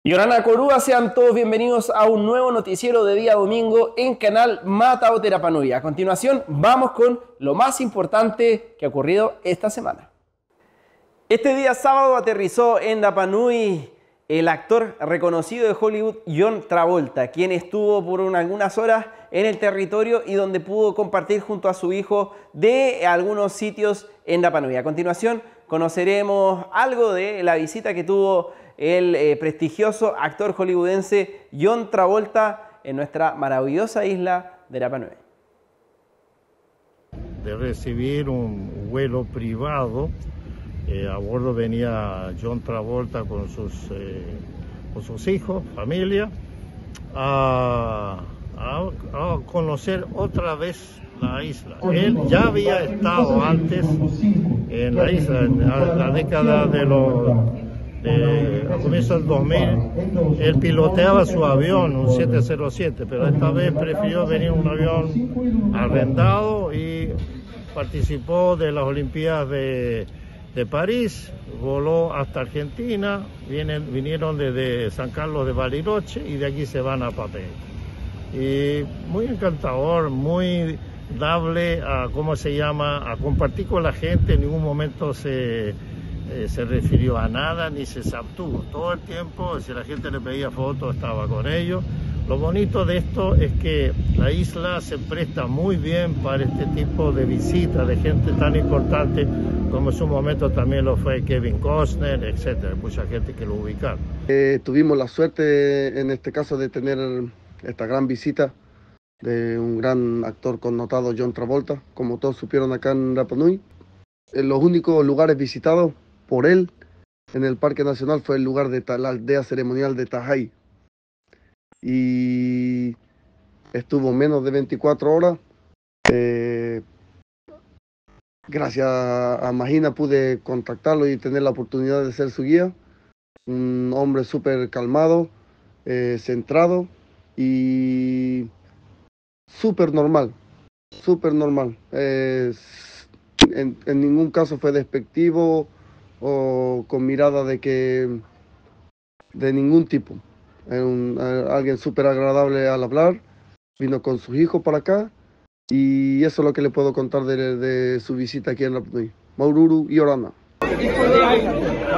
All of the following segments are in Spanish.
Yorana Corúa, sean todos bienvenidos a un nuevo noticiero de día domingo en canal Mata Ote Rapa Nui. A continuación, vamos con lo más importante que ha ocurrido esta semana. Este día sábado aterrizó en Rapa Nui el actor reconocido de Hollywood John Travolta, quien estuvo por algunas horas en el territorio y donde pudo compartir junto a su hijo de algunos sitios en Rapa Nui. A continuación, conoceremos algo de la visita que tuvo el prestigioso actor hollywoodense John Travolta en nuestra maravillosa isla de Rapa Nui. De recibir un vuelo privado, a bordo venía John Travolta con sus hijos, familia, a conocer otra vez la isla. Él ya había estado antes en la isla, en la década a comienzos del 2000, él piloteaba su avión, un 707, pero esta vez prefirió venir en un avión arrendado y participó de las Olimpiadas de París, voló hasta Argentina, vinieron desde San Carlos de Bariloche y de aquí se van a Papel. Y muy encantador, muy dable a compartir con la gente, en ningún momento se refirió a nada ni se abstuvo. Todo el tiempo, si la gente le pedía fotos, estaba con ellos. Lo bonito de esto es que la isla se presta muy bien para este tipo de visitas de gente tan importante como en su momento también lo fue Kevin Costner, etcétera. Mucha gente que lo ubicaron. Tuvimos la suerte en este caso de tener esta gran visita de un gran actor connotado, John Travolta, como todos supieron acá en Rapa Nui. Los únicos lugares visitados por él en el Parque Nacional fue el lugar de la aldea ceremonial de Tajay. Y estuvo menos de 24 horas. Gracias a Magina pude contactarlo y tener la oportunidad de ser su guía. Un hombre súper calmado, centrado y súper normal. Súper normal. En ningún caso fue despectivo o con mirada de ningún tipo. Alguien súper agradable al hablar, vino con sus hijos para acá y eso es lo que le puedo contar de su visita aquí en Rapa Nui. Maururu y Orana. How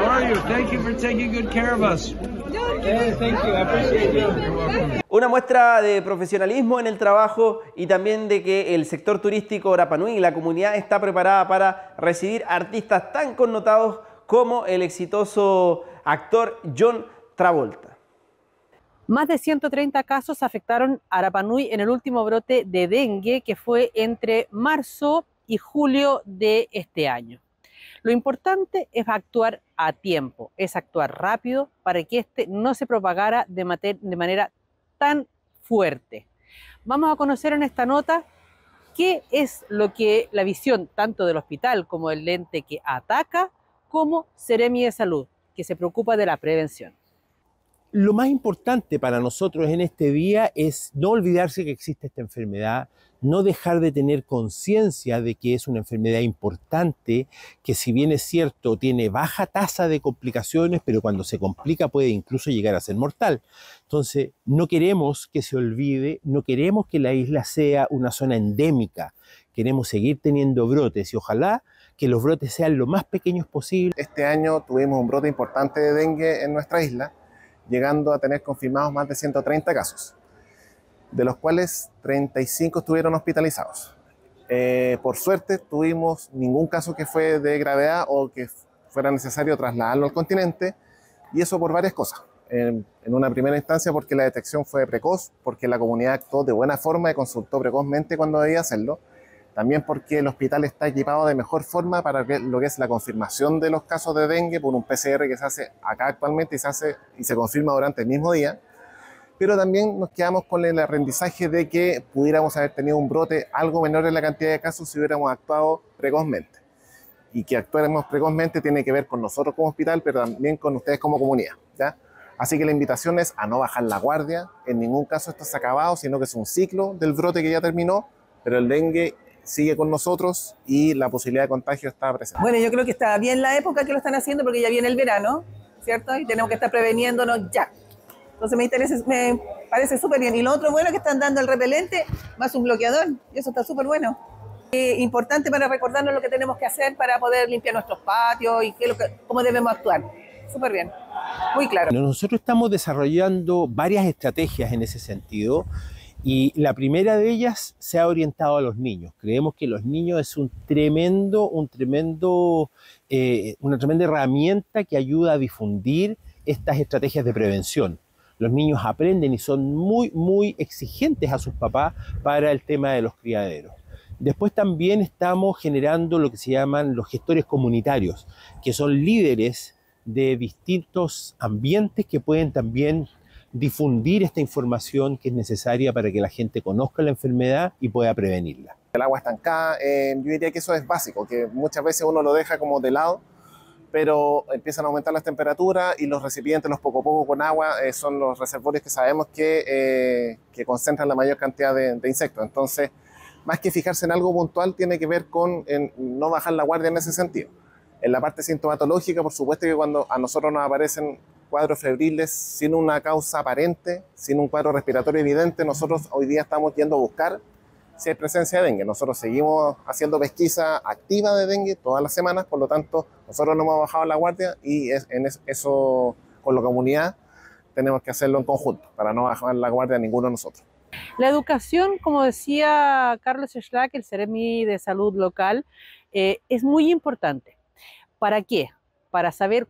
are you? Thank you for taking good care of us. Thank you. I appreciate you. You're welcome. Una muestra de profesionalismo en el trabajo y también de que el sector turístico Rapa Nui y la comunidad está preparada para recibir artistas tan connotados como el exitoso actor John Travolta. Más de 130 casos afectaron a Rapa Nui en el último brote de dengue que fue entre marzo y julio de este año. Lo importante es actuar a tiempo, es actuar rápido para que este no se propagara de manera tan fuerte. Vamos a conocer en esta nota qué es lo que la visión tanto del hospital como del ente que ataca, como Seremi de Salud, que se preocupa de la prevención. Lo más importante para nosotros en este día es no olvidarse que existe esta enfermedad, no dejar de tener conciencia de que es una enfermedad importante, que si bien es cierto tiene baja tasa de complicaciones, pero cuando se complica puede incluso llegar a ser mortal. Entonces no queremos que se olvide, no queremos que la isla sea una zona endémica, queremos seguir teniendo brotes y ojalá que los brotes sean lo más pequeños posible. Este año tuvimos un brote importante de dengue en nuestra isla, llegando a tener confirmados más de 130 casos, de los cuales 35 estuvieron hospitalizados. Por suerte, tuvimos ningún caso que fue de gravedad o que fuera necesario trasladarlo al continente, y eso por varias cosas. En una primera instancia porque la detección fue precoz, porque la comunidad actuó de buena forma y consultó precozmente cuando debía hacerlo. También porque el hospital está equipado de mejor forma para lo que es la confirmación de los casos de dengue por un PCR que se hace acá actualmente y se confirma durante el mismo día. Pero también nos quedamos con el aprendizaje de que pudiéramos haber tenido un brote algo menor en la cantidad de casos si hubiéramos actuado precozmente. Y que actuáramos precozmente tiene que ver con nosotros como hospital, pero también con ustedes como comunidad, ¿ya? Así que la invitación es a no bajar la guardia. En ningún caso esto se ha acabado, sino que es un ciclo del brote que ya terminó, pero el dengue sigue con nosotros y la posibilidad de contagio está presente. Bueno, yo creo que está bien la época que lo están haciendo porque ya viene el verano, ¿cierto? Y tenemos que estar preveniéndonos ya. Entonces me parece súper bien. Y lo otro bueno que están dando el repelente más un bloqueador, y eso está súper bueno. Importante para recordarnos lo que tenemos que hacer para poder limpiar nuestros patios y cómo debemos actuar. Súper bien, muy claro. Nosotros estamos desarrollando varias estrategias en ese sentido y la primera de ellas se ha orientado a los niños. Creemos que los niños es una tremenda herramienta que ayuda a difundir estas estrategias de prevención. Los niños aprenden y son muy exigentes a sus papás para el tema de los criaderos. Después también estamos generando lo que se llaman los gestores comunitarios, que son líderes de distintos ambientes que pueden también difundir esta información que es necesaria para que la gente conozca la enfermedad y pueda prevenirla. El agua estancada, yo diría que eso es básico, que muchas veces uno lo deja como de lado, pero empiezan a aumentar las temperaturas y los recipientes, los poco a poco con agua, son los reservorios que sabemos que concentran la mayor cantidad de insectos. Entonces, más que fijarse en algo puntual, tiene que ver con no bajar la guardia en ese sentido. En la parte sintomatológica, por supuesto que cuando a nosotros nos aparecen cuadros febriles sin una causa aparente, sin un cuadro respiratorio evidente, nosotros hoy día estamos yendo a buscar si hay presencia de dengue. Nosotros seguimos haciendo pesquisa activa de dengue todas las semanas, por lo tanto, nosotros no hemos bajado la guardia y eso con la comunidad tenemos que hacerlo en conjunto para no bajar la guardia ninguno de nosotros. La educación, como decía Carlos Schlack, el Seremi de Salud local, es muy importante. ¿Para qué? Para saber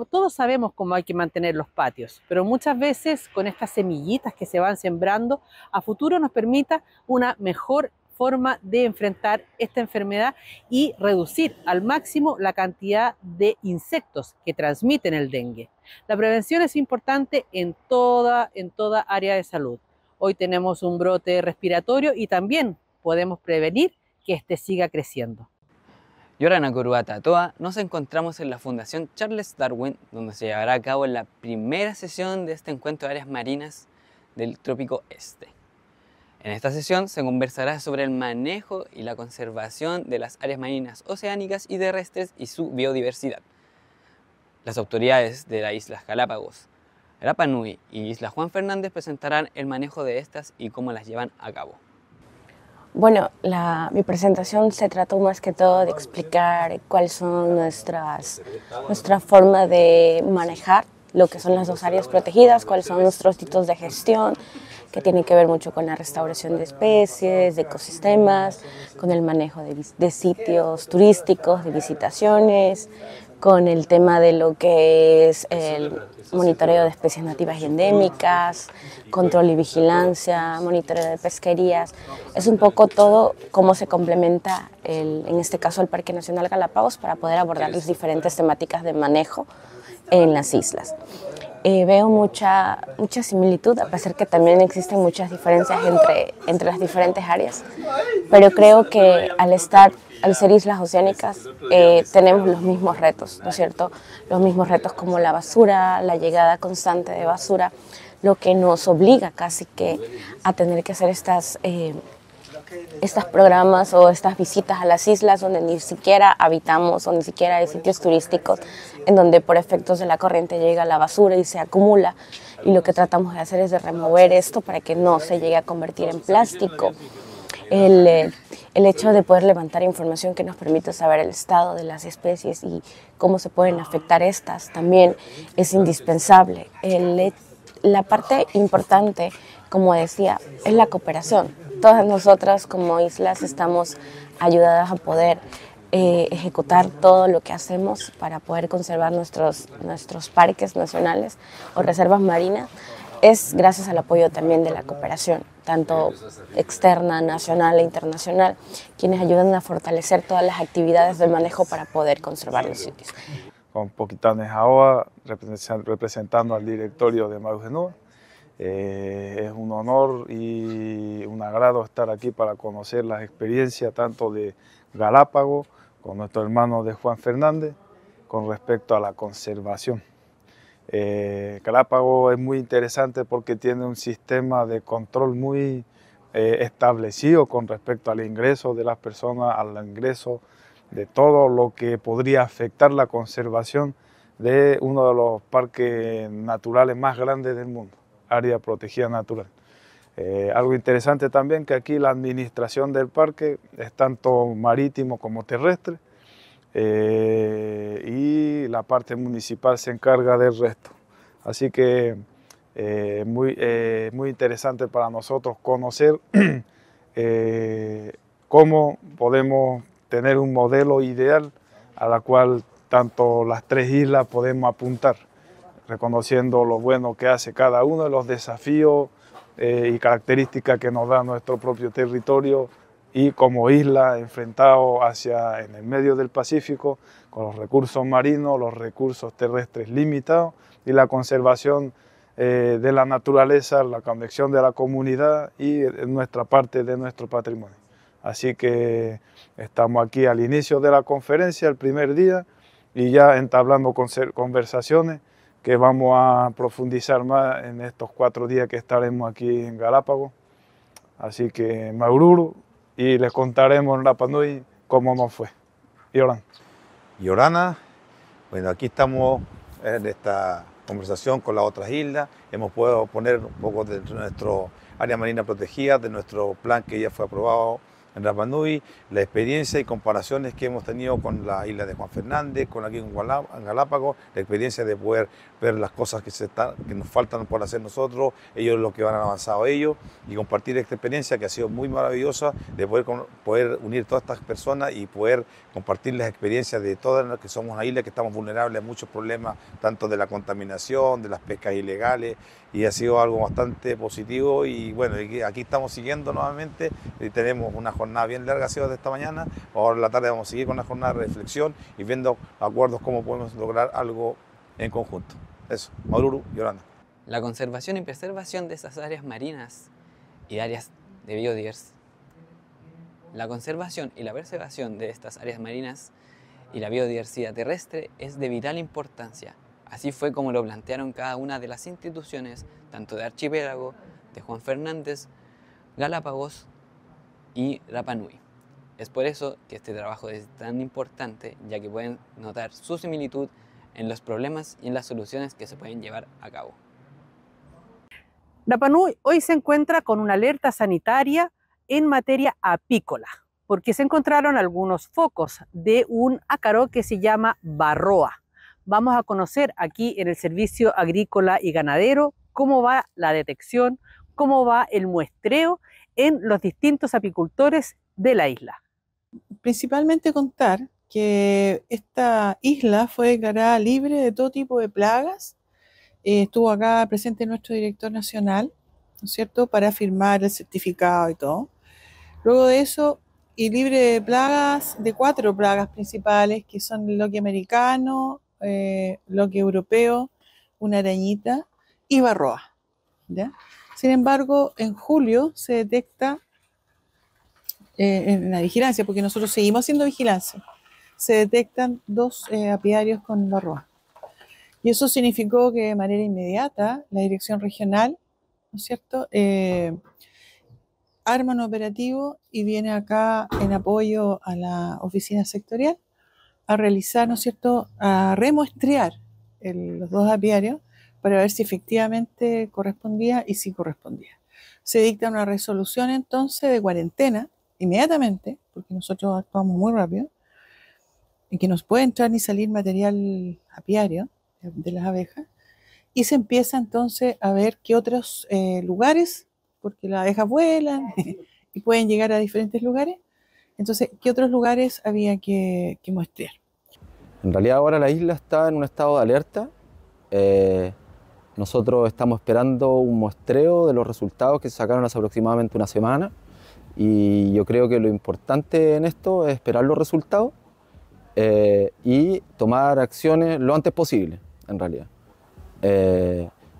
todos sabemos cómo hay que mantener los patios, pero muchas veces con estas semillitas que se van sembrando, a futuro nos permita una mejor forma de enfrentar esta enfermedad y reducir al máximo la cantidad de insectos que transmiten el dengue. La prevención es importante en toda área de salud. Hoy tenemos un brote respiratorio y también podemos prevenir que este siga creciendo. Y ahora en Acoruata nos encontramos en la Fundación Charles Darwin, donde se llevará a cabo la primera sesión de este encuentro de áreas marinas del Trópico Este. En esta sesión se conversará sobre el manejo y la conservación de las áreas marinas oceánicas y terrestres y su biodiversidad. Las autoridades de las Islas Galápagos, Rapa Nui y Isla Juan Fernández presentarán el manejo de estas y cómo las llevan a cabo. Bueno, mi presentación se trató más que todo de explicar cuáles son nuestra forma de manejar lo que son las dos áreas protegidas, cuáles son nuestros hitos de gestión, que tienen que ver mucho con la restauración de especies, de ecosistemas, con el manejo de sitios turísticos, de visitaciones, con el tema de lo que es el monitoreo de especies nativas y endémicas, control y vigilancia, monitoreo de pesquerías. Es un poco todo cómo se complementa, en este caso, el Parque Nacional Galápagos para poder abordar las diferentes temáticas de manejo en las islas. Veo mucha similitud, a pesar que también existen muchas diferencias entre las diferentes áreas, pero creo que al ser islas oceánicas tenemos los mismos retos, ¿no es cierto? Los mismos retos como la basura, la llegada constante de basura, lo que nos obliga casi que a tener que hacer estos programas o estas visitas a las islas donde ni siquiera habitamos o ni siquiera hay sitios turísticos en donde por efectos de la corriente llega la basura y se acumula, y lo que tratamos de hacer es de remover esto para que no se llegue a convertir en plástico. El hecho de poder levantar información que nos permite saber el estado de las especies y cómo se pueden afectar estas también es indispensable. La parte importante, como decía, es la cooperación. Todas nosotras como islas estamos ayudadas a poder ejecutar todo lo que hacemos para poder conservar nuestros parques nacionales o reservas marinas. Es gracias al apoyo también de la cooperación, tanto externa, nacional e internacional, quienes ayudan a fortalecer todas las actividades de manejo para poder conservar los sitios. Con Poquitanes Aoa, representando al directorio de Marujenúa. Es un honor y un agrado estar aquí para conocer las experiencias tanto de Galápagos, con nuestro hermano de Juan Fernández, con respecto a la conservación. Galápagos es muy interesante porque tiene un sistema de control muy establecido con respecto al ingreso de las personas, al ingreso de todo lo que podría afectar la conservación de uno de los parques naturales más grandes del mundo, área protegida natural. Algo interesante también que aquí la administración del parque es tanto marítimo como terrestre, y la parte municipal se encarga del resto. Así que muy interesante para nosotros conocer cómo podemos tener un modelo ideal a la cual tanto las tres islas podemos apuntar, reconociendo lo bueno que hace cada uno de los desafíos y características que nos da nuestro propio territorio y como isla enfrentado en el medio del Pacífico con los recursos marinos, los recursos terrestres limitados y la conservación de la naturaleza, la conexión de la comunidad y nuestra parte de nuestro patrimonio. Así que estamos aquí al inicio de la conferencia, el primer día, y ya entablando conversaciones que vamos a profundizar más en estos 4 días que estaremos aquí en Galápagos. Así que Maururu, y les contaremos en Rapa Nui cómo nos fue. Yorana, bueno, aquí estamos en esta conversación con las otras islas. Hemos podido poner un poco de nuestro área marina protegida, de nuestro plan que ya fue aprobado en Rapa Nui, la experiencia y comparaciones que hemos tenido con la isla de Juan Fernández, con aquí en Galápagos, la experiencia de poder ver las cosas que nos faltan por hacer nosotros, ellos lo que van avanzado ellos, y compartir esta experiencia que ha sido muy maravillosa, de poder unir todas estas personas y poder compartir las experiencias de todas las que somos una isla que estamos vulnerables a muchos problemas, tanto de la contaminación, de las pescas ilegales, y ha sido algo bastante positivo. Y bueno, aquí estamos siguiendo nuevamente y tenemos una jornada bien larga, ha sido de esta mañana. Ahora en la tarde vamos a seguir con la jornada de reflexión y viendo acuerdos cómo podemos lograr algo en conjunto. Eso, Maururu, Yorana. La conservación y preservación de esas áreas marinas y áreas de biodiversidad. La conservación y la preservación de estas áreas marinas y la biodiversidad terrestre es de vital importancia. Así fue como lo plantearon cada una de las instituciones, tanto de Archipiélago, de Juan Fernández, Galápagos y Rapa Nui. Es por eso que este trabajo es tan importante, ya que pueden notar su similitud en los problemas y en las soluciones que se pueden llevar a cabo. Rapa Nui hoy se encuentra con una alerta sanitaria en materia apícola, porque se encontraron algunos focos de un ácaro que se llama varroa. Vamos a conocer aquí en el Servicio Agrícola y Ganadero cómo va la detección, cómo va el muestreo en los distintos apicultores de la isla. Principalmente contar que esta isla fue declarada libre de todo tipo de plagas. Estuvo acá presente nuestro director nacional, ¿no es cierto?, para firmar el certificado y todo. Luego de eso, y libre de plagas, de 4 plagas principales, que son el loqui americano, loqui europeo, una arañita y varroa, ¿ya? Sin embargo, en julio se detecta en la vigilancia, porque nosotros seguimos haciendo vigilancia, se detectan 2 apiarios con varroa. Y eso significó que de manera inmediata la dirección regional, ¿no es cierto?, arma un operativo y viene acá en apoyo a la oficina sectorial a realizar, ¿no es cierto?, a remuestrear los 2 apiarios para ver si efectivamente correspondía y si correspondía. Se dicta una resolución entonces de cuarentena inmediatamente, porque nosotros actuamos muy rápido, en que no puede entrar ni salir material apiario de las abejas, y se empieza entonces a ver qué otros lugares, porque las abejas vuelan y pueden llegar a diferentes lugares. Entonces, ¿qué otros lugares había que muestrear? En realidad ahora la isla está en un estado de alerta. Nosotros estamos esperando un muestreo de los resultados que se sacaron hace aproximadamente una semana, y yo creo que lo importante en esto es esperar los resultados y tomar acciones lo antes posible, en realidad.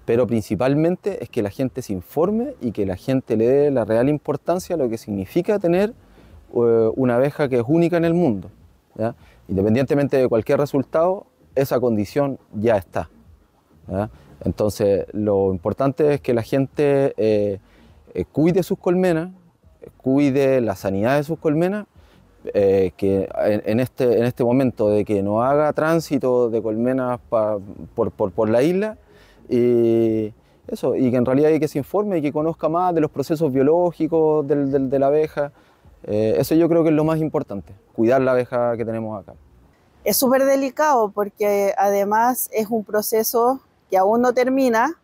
Pero principalmente es que la gente se informe y que la gente le dé la real importancia a lo que significa tener una abeja que es única en el mundo, ¿ya? Independientemente de cualquier resultado, esa condición ya está, ¿ya? Entonces, lo importante es que la gente cuide sus colmenas, cuide la sanidad de sus colmenas, que en este momento de que no haga tránsito de colmenas por la isla, y eso, y que en realidad hay que se informe y que conozca más de los procesos biológicos de la abeja. Eso yo creo que es lo más importante, cuidar la abeja que tenemos acá. Es súper delicado porque además es un proceso que aún no termina,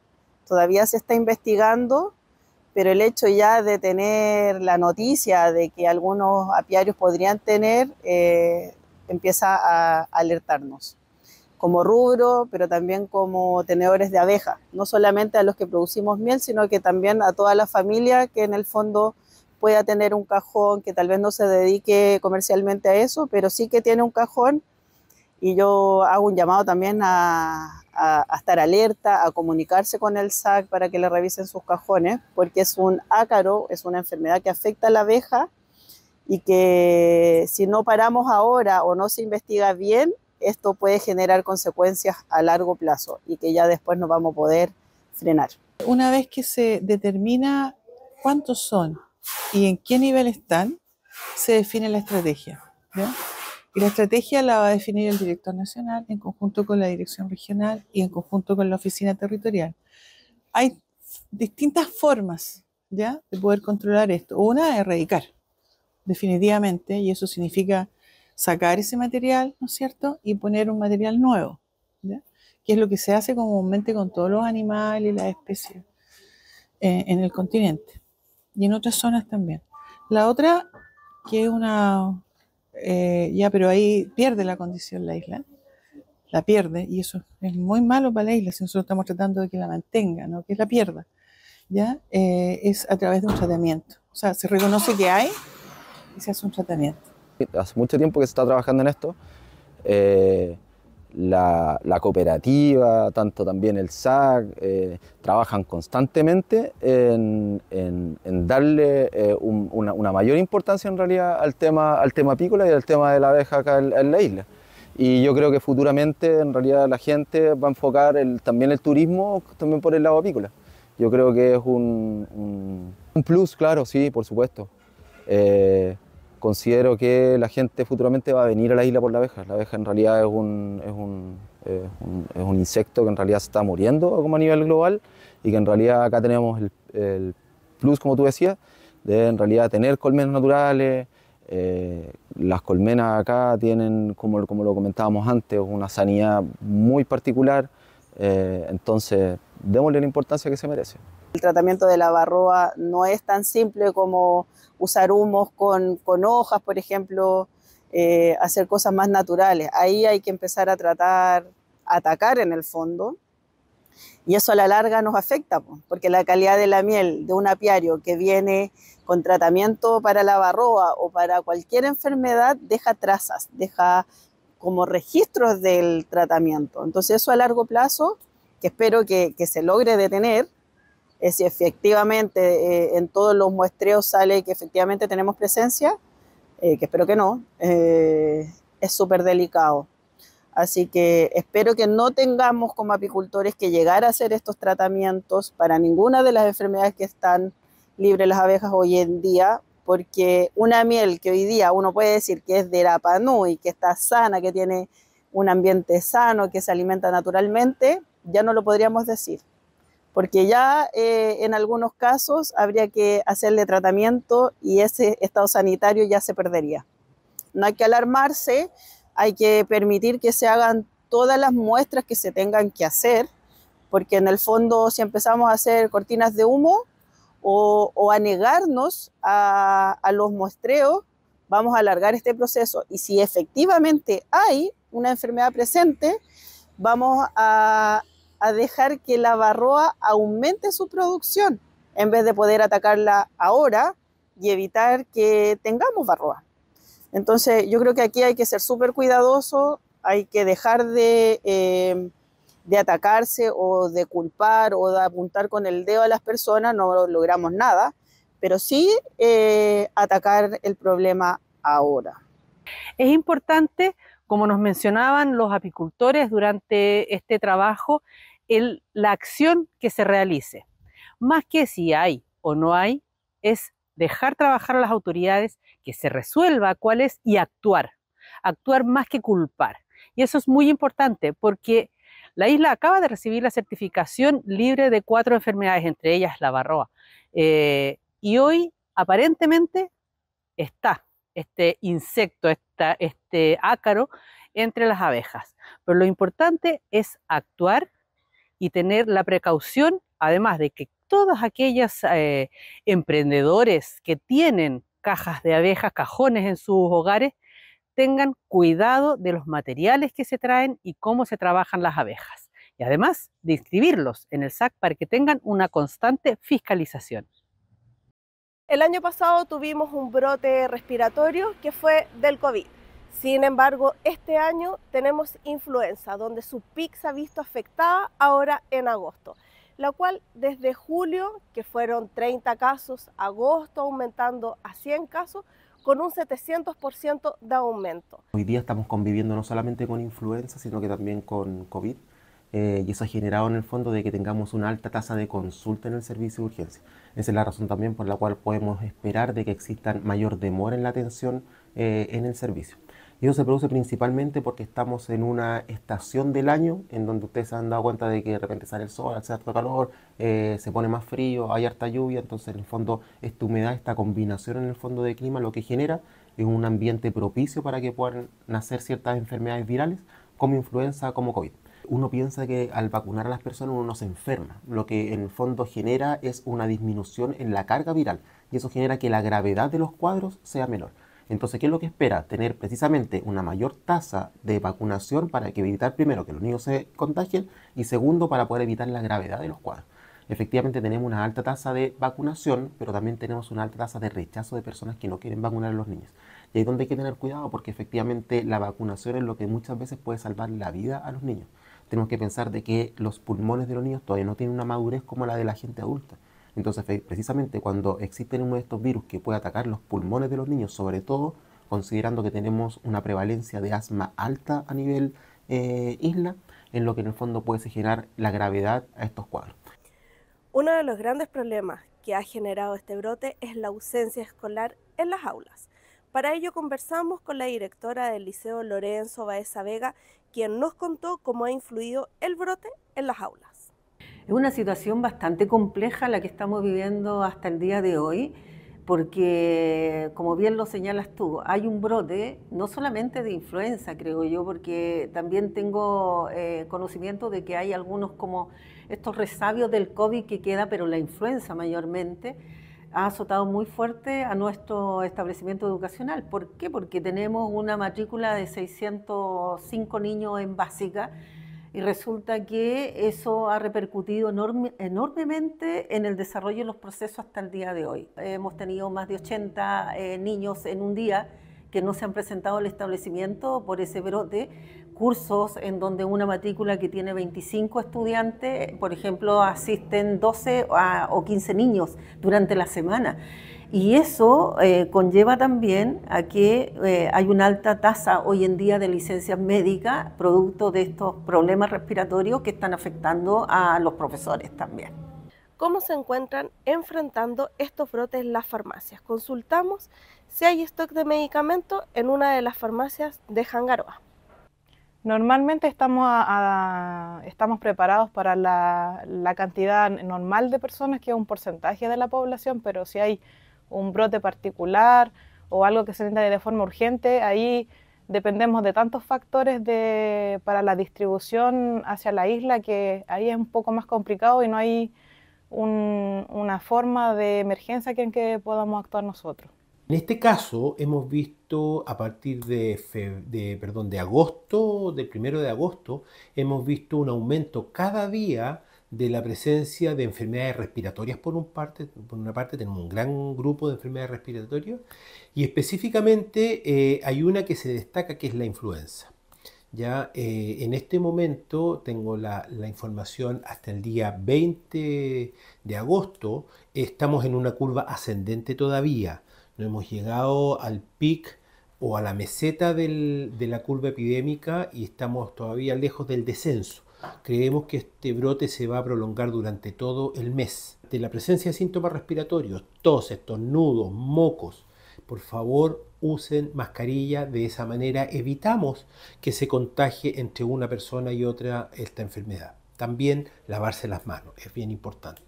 todavía se está investigando, pero el hecho ya de tener la noticia de que algunos apiarios podrían tener, empieza a alertarnos como rubro, pero también como tenedores de abeja, no solamente a los que producimos miel, sino que también a toda la familia que en el fondo pueda tener un cajón, que tal vez no se dedique comercialmente a eso, pero sí que tiene un cajón. Y yo hago un llamado también a estar alerta, a comunicarse con el SAC para que le revisen sus cajones, porque es un ácaro, es una enfermedad que afecta a la abeja y que si no paramos ahora o no se investiga bien, esto puede generar consecuencias a largo plazo y que ya después no vamos a poder frenar. Una vez que se determina cuántos son y en qué nivel están, se define la estrategia, ¿ya? Y la estrategia la va a definir el director nacional en conjunto con la dirección regional y en conjunto con la oficina territorial. Hay distintas formas, ¿ya?, de poder controlar esto. Una es erradicar, definitivamente, y eso significa sacar ese material, ¿no es cierto?, y poner un material nuevo, ¿ya?, que es lo que se hace comúnmente con todos los animales y las especies en el continente y en otras zonas también. La otra, que es una... pero ahí pierde la condición la isla, la pierde, y eso es muy malo para la isla si nosotros estamos tratando de que la mantenga, no que la pierda, ¿ya? Es a través de un tratamiento, o sea, se reconoce que hay y se hace un tratamiento. Hace mucho tiempo que se está trabajando en esto, la cooperativa, tanto también el SAC, trabajan constantemente en darle una mayor importancia en realidad al tema apícola y al tema de la abeja acá en la isla. Y yo creo que futuramente en realidad la gente va a enfocar también el turismo también por el lado apícola. Yo creo que es un plus, claro, sí, por supuesto. Considero que la gente futuramente va a venir a la isla por la abeja. La abeja en realidad es un insecto que en realidad se está muriendo como a nivel global y que en realidad acá tenemos el plus, como tú decías, de en realidad tener colmenas naturales. Las colmenas acá tienen, como lo comentábamos antes, una sanidad muy particular. Entonces, démosle la importancia que se merece. El tratamiento de la varroa no es tan simple como usar humos con hojas, por ejemplo, hacer cosas más naturales. Ahí hay que empezar a atacar en el fondo, y eso a la larga nos afecta, porque la calidad de la miel de un apiario que viene con tratamiento para la varroa o para cualquier enfermedad deja trazas, deja como registros del tratamiento. Entonces eso a largo plazo, que espero que se logre detener, si efectivamente en todos los muestreos sale que efectivamente tenemos presencia, que espero que no, es súper delicado. Así que espero que no tengamos como apicultores que llegar a hacer estos tratamientos para ninguna de las enfermedades que están libres las abejas hoy en día, porque una miel que hoy día uno puede decir que es de Rapa Nui, que está sana, que tiene un ambiente sano, que se alimenta naturalmente, ya no lo podríamos decir. Porque ya en algunos casos habría que hacerle tratamiento y ese estado sanitario ya se perdería. No hay que alarmarse, hay que permitir que se hagan todas las muestras que se tengan que hacer, porque en el fondo si empezamos a hacer cortinas de humo o a negarnos a los muestreos, vamos a alargar este proceso. Y si efectivamente hay una enfermedad presente, vamos a dejar que la varroa aumente su producción en vez de poder atacarla ahora y evitar que tengamos varroa. Entonces yo creo que aquí hay que ser súper cuidadoso, hay que dejar de atacarse o de culpar o de apuntar con el dedo a las personas, no logramos nada, pero sí atacar el problema ahora. Es importante, como nos mencionaban los apicultores durante este trabajo, la acción que se realice. Más que si hay o no hay, es dejar trabajar a las autoridades, que se resuelva cuál es y actuar más que culpar. Y eso es muy importante porque la isla acaba de recibir la certificación libre de 4 enfermedades, entre ellas la varroa. Y hoy aparentemente está este insecto, este ácaro entre las abejas. Pero lo importante es actuar y tener la precaución, además de que todos aquellos emprendedores que tienen cajas de abejas, cajones en sus hogares, tengan cuidado de los materiales que se traen y cómo se trabajan las abejas. Y además de inscribirlos en el SAC para que tengan una constante fiscalización. El año pasado tuvimos un brote respiratorio que fue del COVID. Sin embargo, este año tenemos influenza, donde su pic se ha visto afectada ahora en agosto, la cual desde julio, que fueron 30 casos, agosto aumentando a 100 casos, con un 700% de aumento. Hoy día estamos conviviendo no solamente con influenza, sino que también con COVID. Y eso ha generado en el fondo de que tengamos una alta tasa de consulta en el servicio de urgencia. Esa es la razón también por la cual podemos esperar de que exista mayor demora en la atención en el servicio. Y eso se produce principalmente porque estamos en una estación del año en donde ustedes se han dado cuenta de que de repente sale el sol, hace harto calor, se pone más frío, hay harta lluvia, entonces en el fondo esta humedad, esta combinación en el fondo de clima lo que genera es un ambiente propicio para que puedan nacer ciertas enfermedades virales como influenza, como COVID. Uno piensa que al vacunar a las personas uno no se enferma, lo que en el fondo genera es una disminución en la carga viral y eso genera que la gravedad de los cuadros sea menor. Entonces, ¿qué es lo que espera? Tener precisamente una mayor tasa de vacunación para que evitar primero que los niños se contagien y segundo para poder evitar la gravedad de los cuadros. Efectivamente tenemos una alta tasa de vacunación, pero también tenemos una alta tasa de rechazo de personas que no quieren vacunar a los niños. Y ahí es donde hay que tener cuidado porque efectivamente la vacunación es lo que muchas veces puede salvar la vida a los niños. Tenemos que pensar de que los pulmones de los niños todavía no tienen una madurez como la de la gente adulta. Entonces, precisamente cuando existe uno de estos virus que puede atacar los pulmones de los niños, sobre todo considerando que tenemos una prevalencia de asma alta a nivel isla, en lo que en el fondo puede generar la gravedad a estos cuadros. Uno de los grandes problemas que ha generado este brote es la ausencia escolar en las aulas. Para ello conversamos con la directora del Liceo Lorenzo Baeza Vega, quien nos contó cómo ha influido el brote en las aulas. Es una situación bastante compleja la que estamos viviendo hasta el día de hoy, porque, como bien lo señalas tú, hay un brote no solamente de influenza, creo yo, porque también tengo conocimiento de que hay algunos como estos resabios del COVID que queda, pero la influenza mayormente ha azotado muy fuerte a nuestro establecimiento educacional. ¿Por qué? Porque tenemos una matrícula de 605 niños en básica y resulta que eso ha repercutido enormemente en el desarrollo de los procesos hasta el día de hoy. Hemos tenido más de 80 niños en un día que no se han presentado al establecimiento por ese brote, cursos en donde una matrícula que tiene 25 estudiantes, por ejemplo, asisten 12 o 15 niños durante la semana. Y eso conlleva también a que hay una alta tasa hoy en día de licencias médicas, producto de estos problemas respiratorios que están afectando a los profesores también. ¿Cómo se encuentran enfrentando estos brotes en las farmacias? Consultamos si hay stock de medicamentos en una de las farmacias de Jangaroa. Normalmente estamos preparados para la cantidad normal de personas, que es un porcentaje de la población, pero si hay un brote particular o algo que se necesita de forma urgente, ahí dependemos de tantos factores para la distribución hacia la isla, que ahí es un poco más complicado y no hay una forma de emergencia en que podamos actuar nosotros. En este caso hemos visto a partir de agosto, del 1 de agosto, hemos visto un aumento cada día de la presencia de enfermedades respiratorias. Por una parte tenemos un gran grupo de enfermedades respiratorias y específicamente hay una que se destaca, que es la influenza. Ya en este momento tengo la información hasta el día 20 de agosto, estamos en una curva ascendente todavía. No hemos llegado al pic o a la meseta de la curva epidémica y estamos todavía lejos del descenso. Creemos que este brote se va a prolongar durante todo el mes. De la presencia de síntomas respiratorios, tos, estornudos, mocos, por favor usen mascarilla, de esa manera evitamos que se contagie entre una persona y otra esta enfermedad. También lavarse las manos, es bien importante.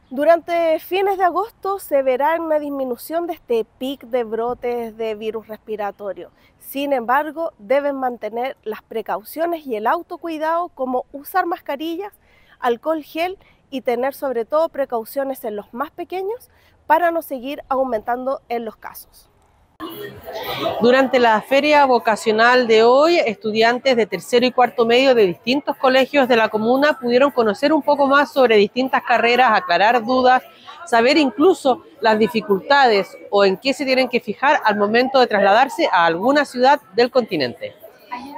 Durante fines de agosto se verá una disminución de este pic de brotes de virus respiratorio. Sin embargo, deben mantener las precauciones y el autocuidado, como usar mascarillas, alcohol gel y tener sobre todo precauciones en los más pequeños para no seguir aumentando en los casos. Durante la feria vocacional de hoy, estudiantes de tercero y cuarto medio de distintos colegios de la comuna pudieron conocer un poco más sobre distintas carreras, aclarar dudas, saber incluso las dificultades o en qué se tienen que fijar al momento de trasladarse a alguna ciudad del continente.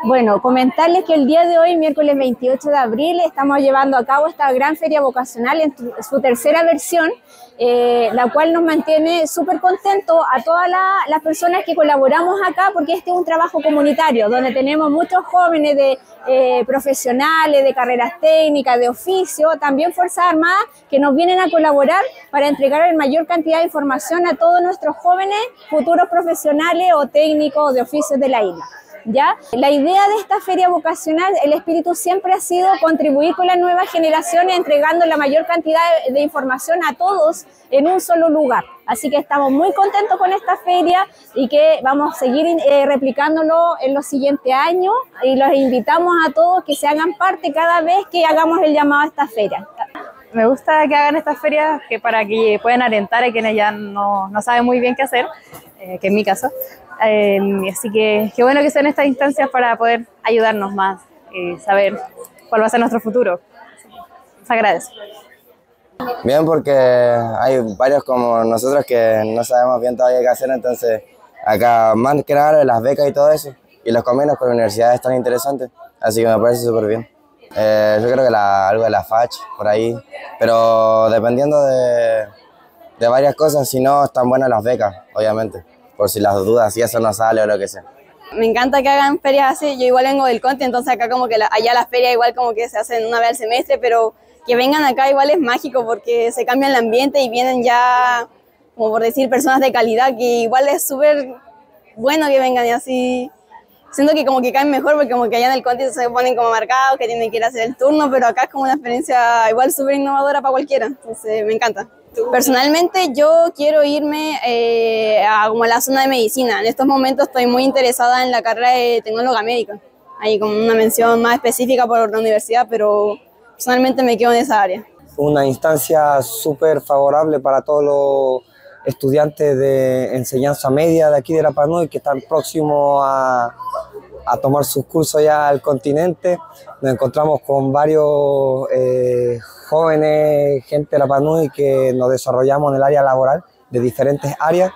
Bueno, comentarles que el día de hoy, miércoles 28 de abril, estamos llevando a cabo esta gran feria vocacional en su tercera versión, la cual nos mantiene súper contentos a todas las personas que colaboramos acá, porque este es un trabajo comunitario, donde tenemos muchos jóvenes de profesionales, de carreras técnicas, de oficio, también Fuerzas Armadas, que nos vienen a colaborar para entregar la mayor cantidad de información a todos nuestros jóvenes, futuros profesionales o técnicos de oficios de la isla. ¿Ya? La idea de esta feria vocacional, el espíritu siempre ha sido contribuir con las nuevas generaciones, entregando la mayor cantidad de información a todos en un solo lugar. Así que estamos muy contentos con esta feria y que vamos a seguir replicándolo en los siguientes años, y los invitamos a todos que se hagan parte cada vez que hagamos el llamado a esta feria. Me gusta que hagan estas ferias para que puedan alentar a quienes ya no saben muy bien qué hacer, que es mi caso. Así que qué bueno que sean estas instancias para poder ayudarnos más y saber cuál va a ser nuestro futuro. Se agradece. Bien, porque hay varios como nosotros que no sabemos bien todavía qué hacer, entonces acá más que nada las becas y todo eso, y los convenios con universidades están interesantes, así que me parece súper bien. Yo creo que algo de la FACH, por ahí, pero dependiendo de varias cosas, si no están buenas las becas, obviamente, por si las dudas, si eso no sale o lo que sea. Me encanta que hagan ferias así. Yo igual vengo del Conti, entonces acá como que allá las ferias igual como que se hacen una vez al semestre, pero que vengan acá igual es mágico porque se cambia el ambiente y vienen ya, como por decir, personas de calidad, que igual es súper bueno que vengan y así. Siento que como que caen mejor porque como que allá en el Conti se ponen como marcados, que tienen que ir a hacer el turno, pero acá es como una experiencia igual súper innovadora para cualquiera, entonces me encanta. Personalmente yo quiero irme como a la zona de medicina. En estos momentos estoy muy interesada en la carrera de tecnóloga médica. Hay como una mención más específica por la universidad, pero personalmente me quedo en esa área. Una instancia súper favorable para todos los estudiantes de enseñanza media de aquí de Rapa Nui que están próximos a tomar sus cursos ya al continente. Nos encontramos con varios jóvenes, gente de Rapa Nui que nos desarrollamos en el área laboral de diferentes áreas,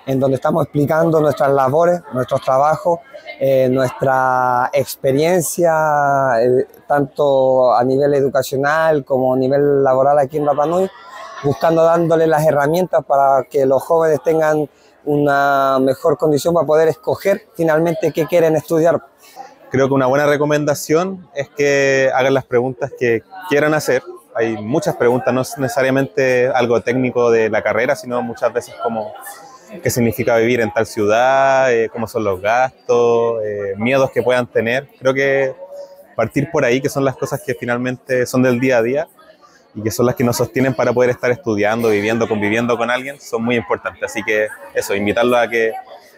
en donde estamos explicando nuestras labores, nuestros trabajos, nuestra experiencia, tanto a nivel educacional como a nivel laboral aquí en Rapa Nui, buscando dándole las herramientas para que los jóvenes tengan una mejor condición para poder escoger finalmente qué quieren estudiar. Creo que una buena recomendación es que hagan las preguntas que quieran hacer. Hay muchas preguntas, no es necesariamente algo técnico de la carrera, sino muchas veces como qué significa vivir en tal ciudad, cómo son los gastos, miedos que puedan tener. Creo que partir por ahí, que son las cosas que finalmente son del día a día y que son las que nos sostienen para poder estar estudiando, viviendo, conviviendo con alguien, son muy importantes. Así que eso, invitarlos a que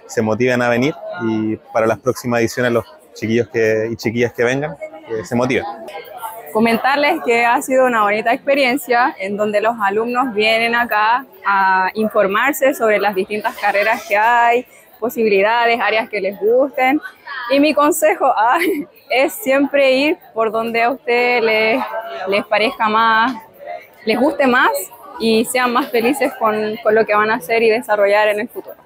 se motiven a venir y para las próximas ediciones los chiquillos y chiquillas que vengan, que se motiven. Comentarles que ha sido una bonita experiencia en donde los alumnos vienen acá a informarse sobre las distintas carreras que hay, posibilidades, áreas que les gusten. Y mi consejo es siempre ir por donde a usted les parezca más, les guste más y sean más felices con lo que van a hacer y desarrollar en el futuro.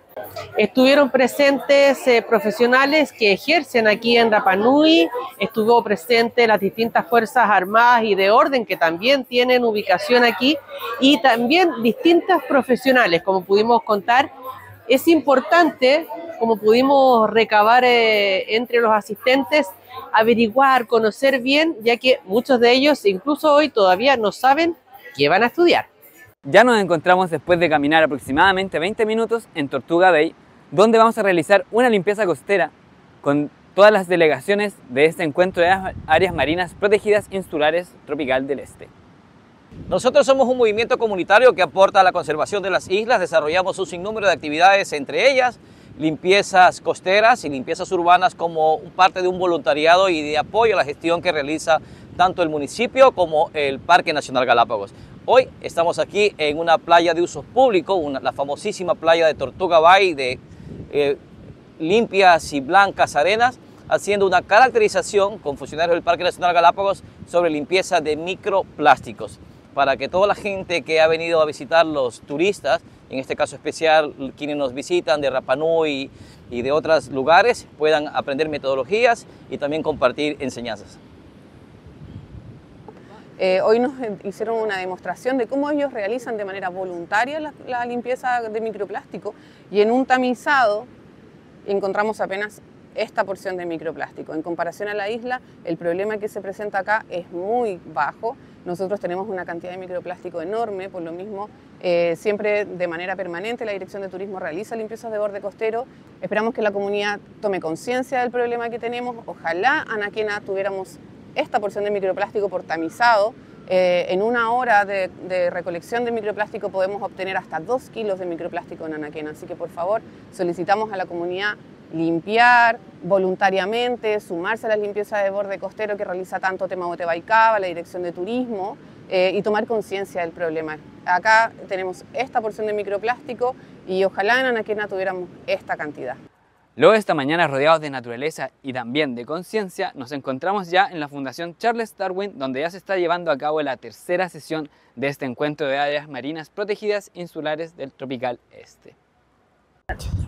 Estuvieron presentes profesionales que ejercen aquí en Rapa Nui, estuvo presente las distintas Fuerzas Armadas y de Orden que también tienen ubicación aquí y también distintas profesionales, como pudimos contar. Es importante como pudimos recabar entre los asistentes, averiguar, conocer bien, ya que muchos de ellos incluso hoy todavía no saben qué van a estudiar. Ya nos encontramos después de caminar aproximadamente 20 minutos en Tortuga Bay, donde vamos a realizar una limpieza costera con todas las delegaciones de este encuentro de áreas marinas protegidas insulares tropical del este. Nosotros somos un movimiento comunitario que aporta a la conservación de las islas, desarrollamos un sinnúmero de actividades, entre ellas limpiezas costeras y limpiezas urbanas como parte de un voluntariado y de apoyo a la gestión que realiza tanto el municipio como el Parque Nacional Galápagos. Hoy estamos aquí en una playa de uso público, la famosísima playa de Tortuga Bay, de limpias y blancas arenas, haciendo una caracterización con funcionarios del Parque Nacional Galápagos sobre limpieza de microplásticos, para que toda la gente que ha venido a visitar, los turistas, en este caso especial quienes nos visitan de Rapa Nui y de otros lugares, puedan aprender metodologías y también compartir enseñanzas. Hoy nos hicieron una demostración de cómo ellos realizan de manera voluntaria la limpieza de microplástico, y en un tamizado encontramos apenas esta porción de microplástico. En comparación a la isla, el problema que se presenta acá es muy bajo. Nosotros tenemos una cantidad de microplástico enorme, por lo mismo siempre de manera permanente la Dirección de Turismo realiza limpiezas de borde costero. Esperamos que la comunidad tome conciencia del problema que tenemos. Ojalá Anaquena tuviéramos esta porción de microplástico por tamizado. En una hora de recolección de microplástico podemos obtener hasta 2 kilos de microplástico en Anaquena. Así que por favor solicitamos a la comunidad limpiar voluntariamente, sumarse a las limpiezas de borde costero que realiza tanto Temahuete Baikaba, la Dirección de Turismo, y tomar conciencia del problema. Acá tenemos esta porción de microplástico y ojalá en Anaquena tuviéramos esta cantidad. Luego de esta mañana rodeados de naturaleza y también de conciencia, nos encontramos ya en la Fundación Charles Darwin, donde ya se está llevando a cabo la tercera sesión de este encuentro de áreas marinas protegidas insulares del tropical este.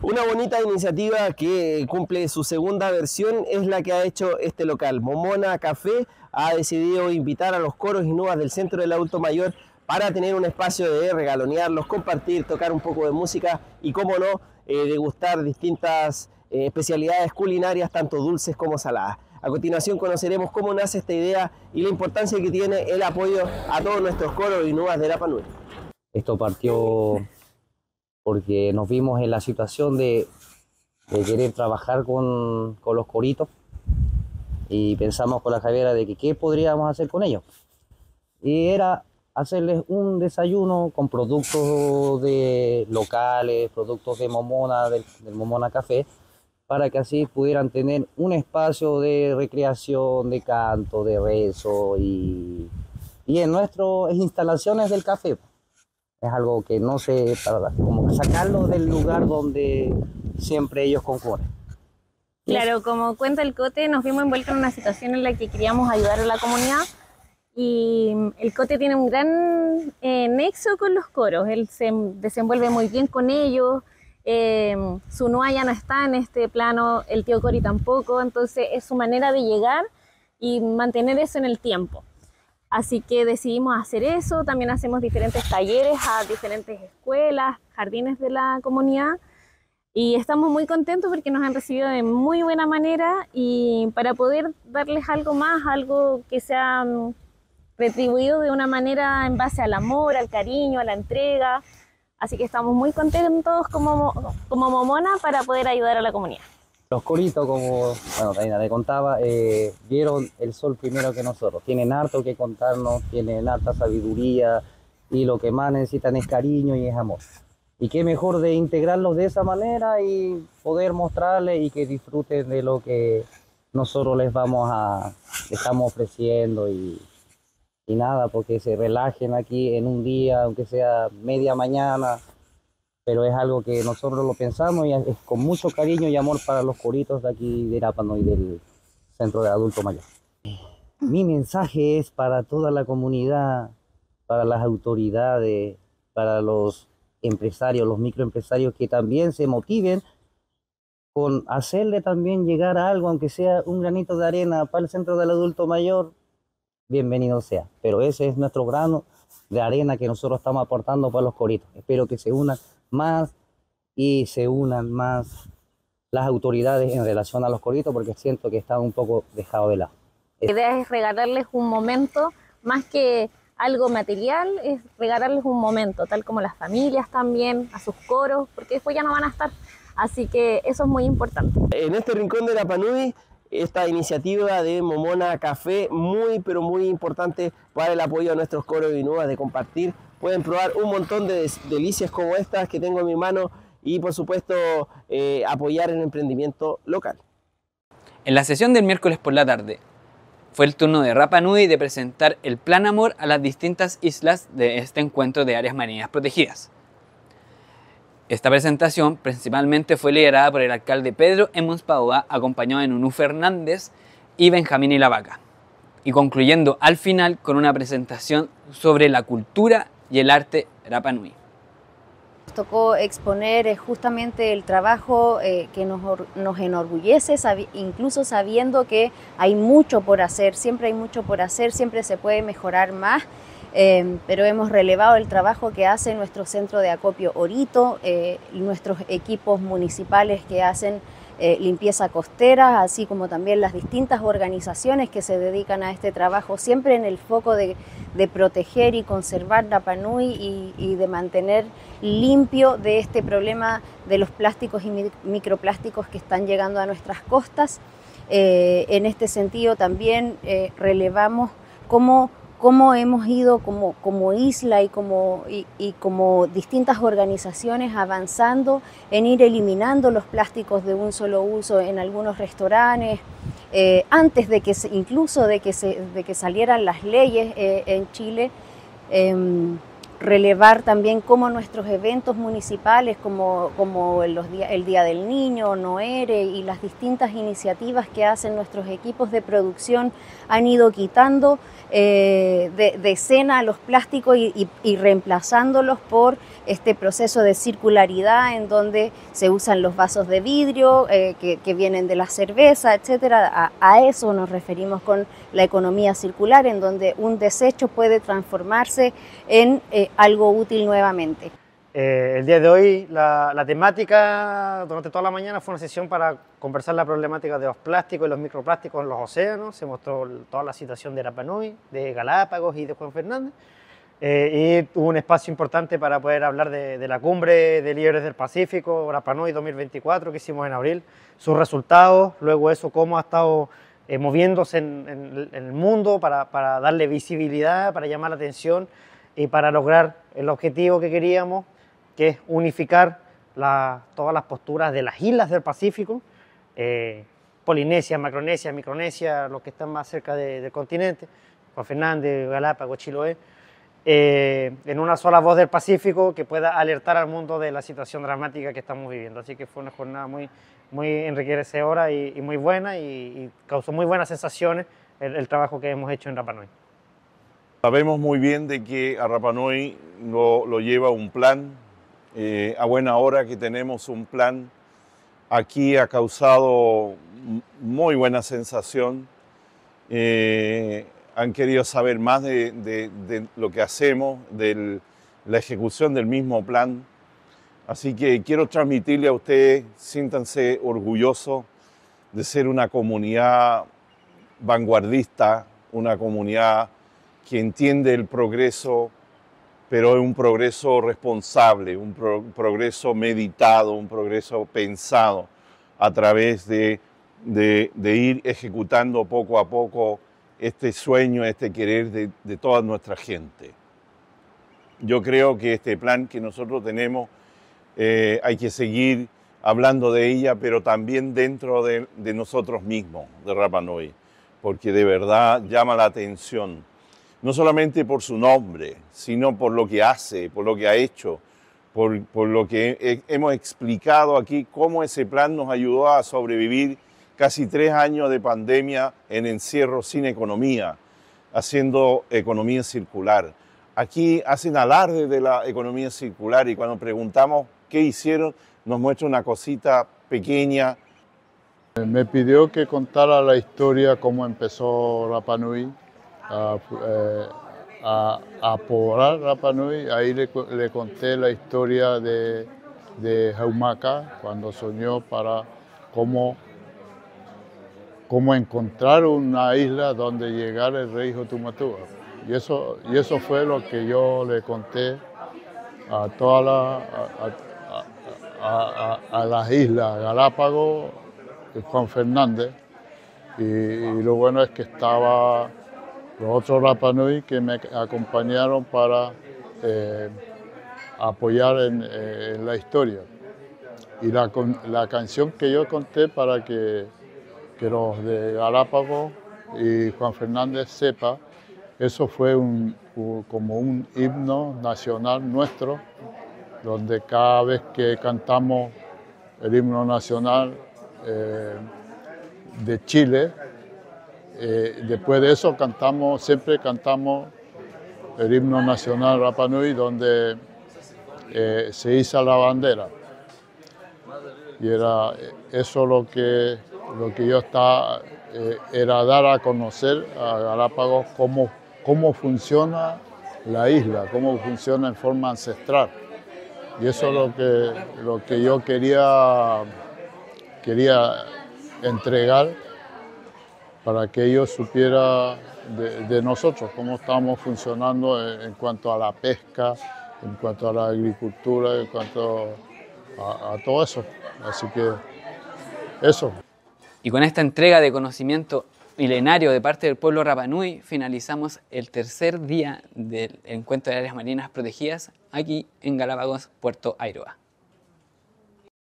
Una bonita iniciativa que cumple su segunda versión es la que ha hecho este local. Momona Café ha decidido invitar a los coros y nubas del Centro del Adulto Mayor para tener un espacio de regalonearlos, compartir, tocar un poco de música y, cómo no, degustar distintas especialidades culinarias, tanto dulces como saladas. A continuación conoceremos cómo nace esta idea y la importancia que tiene el apoyo a todos nuestros coros y nubas de Rapa Nui. Esto partió porque nos vimos en la situación de querer trabajar con los coritos y pensamos con la Javiera de que qué podríamos hacer con ellos. Y era hacerles un desayuno con productos locales, productos de Momona, del Momona Café, para que así pudieran tener un espacio de recreación, de canto, de rezo y en nuestras instalaciones del café. Es algo que no se, como sacarlo del lugar donde siempre ellos concurren. Claro, como cuenta el Cote, nos vimos envueltos en una situación en la que queríamos ayudar a la comunidad y el Cote tiene un gran nexo con los coros. Él se desenvuelve muy bien con ellos. Su Noa ya no está en este plano, el tío Cori tampoco, entonces es su manera de llegar y mantener eso en el tiempo. Así que decidimos hacer eso. También hacemos diferentes talleres a diferentes escuelas, jardines de la comunidad, y estamos muy contentos porque nos han recibido de muy buena manera, y para poder darles algo más, algo que sea retribuido de una manera en base al amor, al cariño, a la entrega. Así que estamos muy contentos como Momona para poder ayudar a la comunidad. Los coritos, como Taina le contaba, vieron el sol primero que nosotros. Tienen harto que contarnos, tienen harta sabiduría y lo que más necesitan es cariño y es amor. Y qué mejor de integrarlos de esa manera y poder mostrarles y que disfruten de lo que nosotros les estamos ofreciendo y nada, porque se relajen aquí en un día, aunque sea media mañana. Pero es algo que nosotros lo pensamos y es con mucho cariño y amor para los coritos de aquí de Rapa Nui, del Centro de Adulto Mayor. Mi mensaje es para toda la comunidad, para las autoridades, para los empresarios, los microempresarios, que también se motiven con hacerle también llegar algo, aunque sea un granito de arena para el Centro del Adulto Mayor, bienvenido sea. Pero ese es nuestro grano de arena que nosotros estamos aportando para los coritos. Espero que se unan más y se unan más las autoridades en relación a los coritos, porque siento que están un poco dejados de lado. La idea es regalarles un momento, más que algo material, es regalarles un momento, tal como las familias también, a sus coros, porque después ya no van a estar. Así que eso es muy importante. En este rincón de Rapa Nui, esta iniciativa de Momona Café, muy pero muy importante para el apoyo a nuestros coros y nubas, de compartir. Pueden probar un montón de delicias como estas que tengo en mi mano y por supuesto apoyar el emprendimiento local. En la sesión del miércoles por la tarde, fue el turno de Rapa Nui de presentar el Plan Amor a las distintas islas de este encuentro de áreas marinas protegidas. Esta presentación principalmente fue liderada por el alcalde Pedro Emmons Paoa, acompañado de Nunú Fernández y Benjamín Ilavaca, y concluyendo al final con una presentación sobre la cultura y el arte Rapa Nui. Nos tocó exponer justamente el trabajo que nos enorgullece, incluso sabiendo que hay mucho por hacer, siempre hay mucho por hacer, siempre se puede mejorar más, pero hemos relevado el trabajo que hace nuestro centro de acopio Orito, nuestros equipos municipales que hacen limpieza costera, así como también las distintas organizaciones que se dedican a este trabajo, siempre en el foco de proteger y conservar Rapa Nui y de mantener limpio de este problema de los plásticos y microplásticos que están llegando a nuestras costas. En este sentido también relevamos cómo hemos ido como isla y como distintas organizaciones avanzando en ir eliminando los plásticos de un solo uso en algunos restaurantes, antes de que incluso de que salieran las leyes en Chile. Relevar también cómo nuestros eventos municipales como el Día del Niño, Noere y las distintas iniciativas que hacen nuestros equipos de producción han ido quitando de escena los plásticos y reemplazándolos por este proceso de circularidad en donde se usan los vasos de vidrio que vienen de la cerveza, etcétera. A eso nos referimos con la economía circular, en donde un desecho puede transformarse en algo útil nuevamente. El día de hoy la temática durante toda la mañana fue una sesión para conversar la problemática de los plásticos y los microplásticos en los océanos. Se mostró toda la situación de Rapa Nui, de Galápagos y de Juan Fernández. Y hubo un espacio importante para poder hablar de la cumbre de líderes del Pacífico, Rapa Nui 2024, que hicimos en abril, sus resultados, luego eso cómo ha estado moviéndose en el mundo para darle visibilidad, para llamar la atención y para lograr el objetivo que queríamos, que es unificar todas las posturas de las islas del Pacífico, Polinesia, Macronesia, Micronesia, los que están más cerca del continente, Juan Fernández, Galápagos, Chiloé, en una sola voz del Pacífico que pueda alertar al mundo de la situación dramática que estamos viviendo. Así que fue una jornada muy enriquecedora y muy buena y causó muy buenas sensaciones el trabajo que hemos hecho en Rapa Nui. Sabemos muy bien de que a Rapa Nui lo lleva un plan, a buena hora que tenemos un plan. Aquí ha causado muy buena sensación. Han querido saber más de lo que hacemos, de la ejecución del mismo plan. Así que quiero transmitirle a ustedes, siéntanse orgullosos de ser una comunidad vanguardista, una comunidad que entiende el progreso, pero es un progreso responsable, un progreso meditado, un progreso pensado a través de ir ejecutando poco a poco este sueño, este querer de toda nuestra gente. Yo creo que este plan que nosotros tenemos hay que seguir hablando de ella, pero también dentro de nosotros mismos, de Rapa Nui, porque de verdad llama la atención, no solamente por su nombre, sino por lo que hace, por lo que ha hecho, por lo que hemos explicado aquí, cómo ese plan nos ayudó a sobrevivir casi 3 años de pandemia en encierro sin economía, haciendo economía circular. Aquí hacen alarde de la economía circular y cuando preguntamos qué hicieron, nos muestra una cosita pequeña. Me pidió que contara la historia, cómo empezó Rapa Nui, a poblar Rapa Nui. Ahí le conté la historia de Jaumaca, cuando soñó para cómo encontrar una isla donde llegar el rey Hotumatúa. Y eso fue lo que yo le conté a todas a las islas Galápagos, Juan Fernández, y lo bueno es que estaba los otros Rapa Nui que me acompañaron para apoyar en la historia. Y la canción que yo conté para que los de Galápagos y Juan Fernández sepa, eso fue como un himno nacional nuestro, donde cada vez que cantamos el himno nacional de Chile, después de eso siempre cantamos el himno nacional Rapa Nui, donde se iza la bandera. Y era eso lo que yo estaba, era dar a conocer a Galápagos cómo funciona la isla, cómo funciona en forma ancestral. Y eso es lo que yo quería entregar para que ellos supieran de nosotros, cómo estamos funcionando en cuanto a la pesca, en cuanto a la agricultura, en cuanto a todo eso. Así que eso. Y con esta entrega de conocimiento milenario de parte del pueblo Rapa Nui, finalizamos el tercer día del encuentro de áreas marinas protegidas aquí en Galápagos, Puerto Ayroa.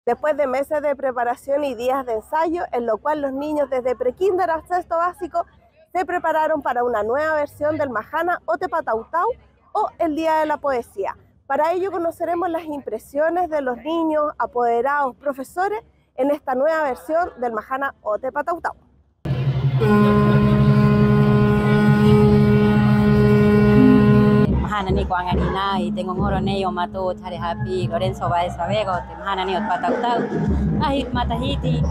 Después de meses de preparación y días de ensayo, en lo cual los niños desde prekinder a sexto básico se prepararon para una nueva versión del Majana Otepatautau o el Día de la Poesía. Para ello conoceremos las impresiones de los niños, apoderados, profesores en esta nueva versión del Majana Otepatautau. Mahana ni ko anganina I tengo ngoroneo mato chare happy Lorenzo Baez Abego te mahana ni otpatautau ahit matahiti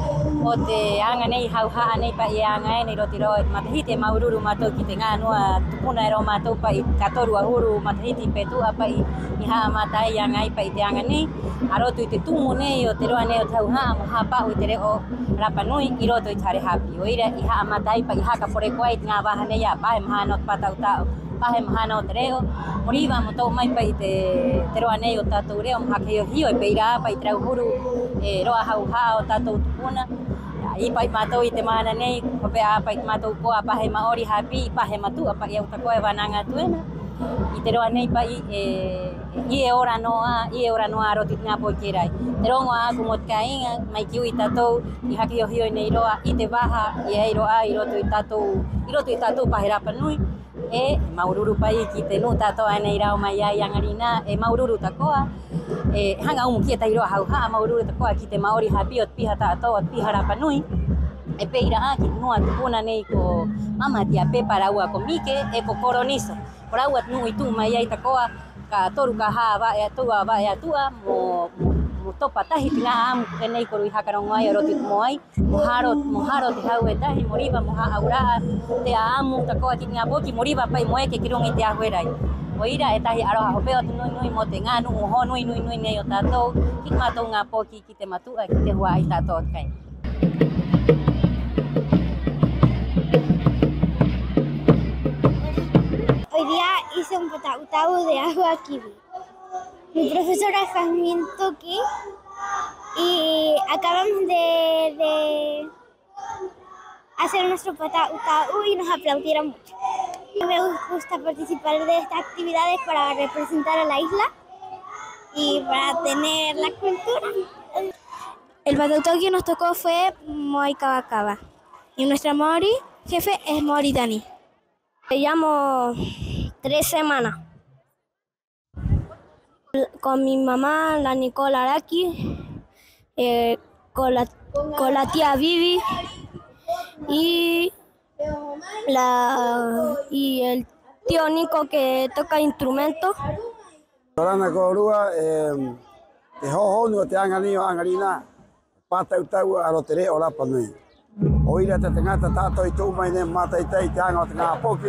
ote anganei hauha anei pa ianga ni rotiro matahiti maururu mato kitenga no tupuna ero mato pa katoru ahuru matahiti petu apa iha matai yangai pa itiangani arotu itetumu ne otero ane otauha mohapa utereo Rapa Nui iroto chare happy oira iha matai pa iha ka forekwai nga bahane ya pa mahana otpatautau pahe mahana otereo moriba moto mai pa ite tero ane otatureo mahakeo hio e peira pa itrau huru roa hauha otato tupuna I pa mato ite mahana nei kope apa mato ko apa he maori happy pa he matu apa ia utako e vananga tuena itero ane pa I ora noa roti nga po kirai tero ngoa kumot kainga mai kiu itato I hakeo hio nei roa ite baha I roa iroto itato pa Rapa Nui maururu pai kite no tato ane irao maya yangarina maururu takoa hanga umukia iro hauha maururu takoa kite maori hapiot piha tato piha Rapa Nui peira ki no atuna nei ko mama tia pe para ua komike ko koroniso por agua no itu maya takoa ka toru ka ha ba ya tua mo topa tahi tina am nei ko iha karong ai roti moai moharo te hau tahi moriba moha aura te amu takoa tina boki moriba pai moe ke kirong ite ahuerai oira etahi aroha hopeo nui mo te nganu ho nui nei o tato kitmato nga poki kite matu kite hua ai tato kai. Hoy día hice un patautau de agua kiwi. Mi profesora Jasmine Toki y acabamos de hacer nuestro patautau y nos aplaudieron mucho. Me gusta participar de estas actividades para representar a la isla y para tener la cultura. El patautau que nos tocó fue Moai Kabakaba y nuestra Maori jefe es Maori Dani. Llevamos 3 semanas. Con mi mamá, la Nicole Araki, con la tía Vivi y el tío Nico que toca instrumentos. Torana Corúa, te hoho no te angarina, pata utau a rotere o Rapa Nui. Oira te tangata tato I tu mai ne mata I te anga te nga poki,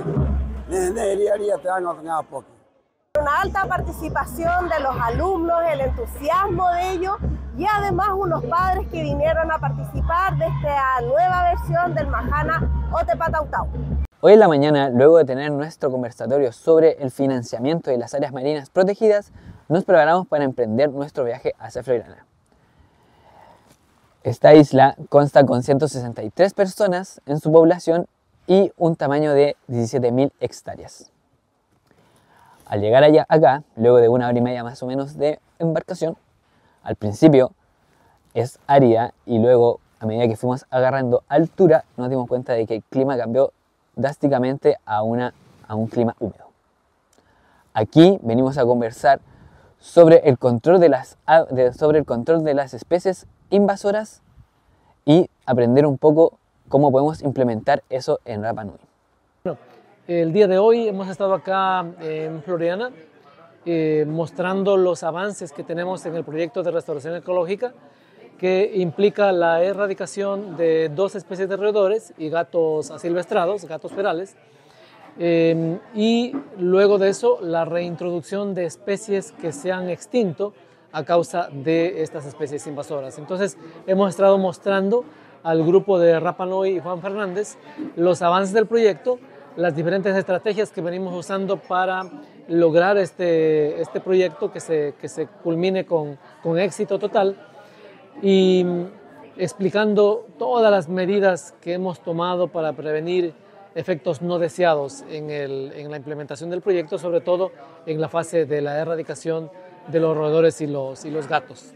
ne ria te anga te nga poki. Una alta participación de los alumnos, el entusiasmo de ellos y además unos padres que vinieron a participar de esta nueva versión del Majana Otepatautau. Hoy en la mañana, luego de tener nuestro conversatorio sobre el financiamiento de las áreas marinas protegidas, nos preparamos para emprender nuestro viaje hacia Floriana. Esta isla consta con 163 personas en su población y un tamaño de 17.000 hectáreas. Al llegar acá, luego de 1 hora y media más o menos de embarcación, al principio es árida y luego, a medida que fuimos agarrando altura, nos dimos cuenta de que el clima cambió drásticamente a un clima húmedo. Aquí venimos a conversar sobre el control de las especies invasoras y aprender un poco cómo podemos implementar eso en Rapa Nui. Bueno, el día de hoy hemos estado acá en Floriana mostrando los avances que tenemos en el proyecto de restauración ecológica que implica la erradicación de 2 especies de roedores y gatos asilvestrados, gatos ferales, y luego de eso la reintroducción de especies que se han extinto a causa de estas especies invasoras. Entonces hemos estado mostrando al grupo de Rapa Nui y Juan Fernández los avances del proyecto, las diferentes estrategias que venimos usando para lograr este proyecto que se culmine con éxito total, y explicando todas las medidas que hemos tomado para prevenir efectos no deseados en la implementación del proyecto, sobre todo en la fase de la erradicación de los roedores y los gatos.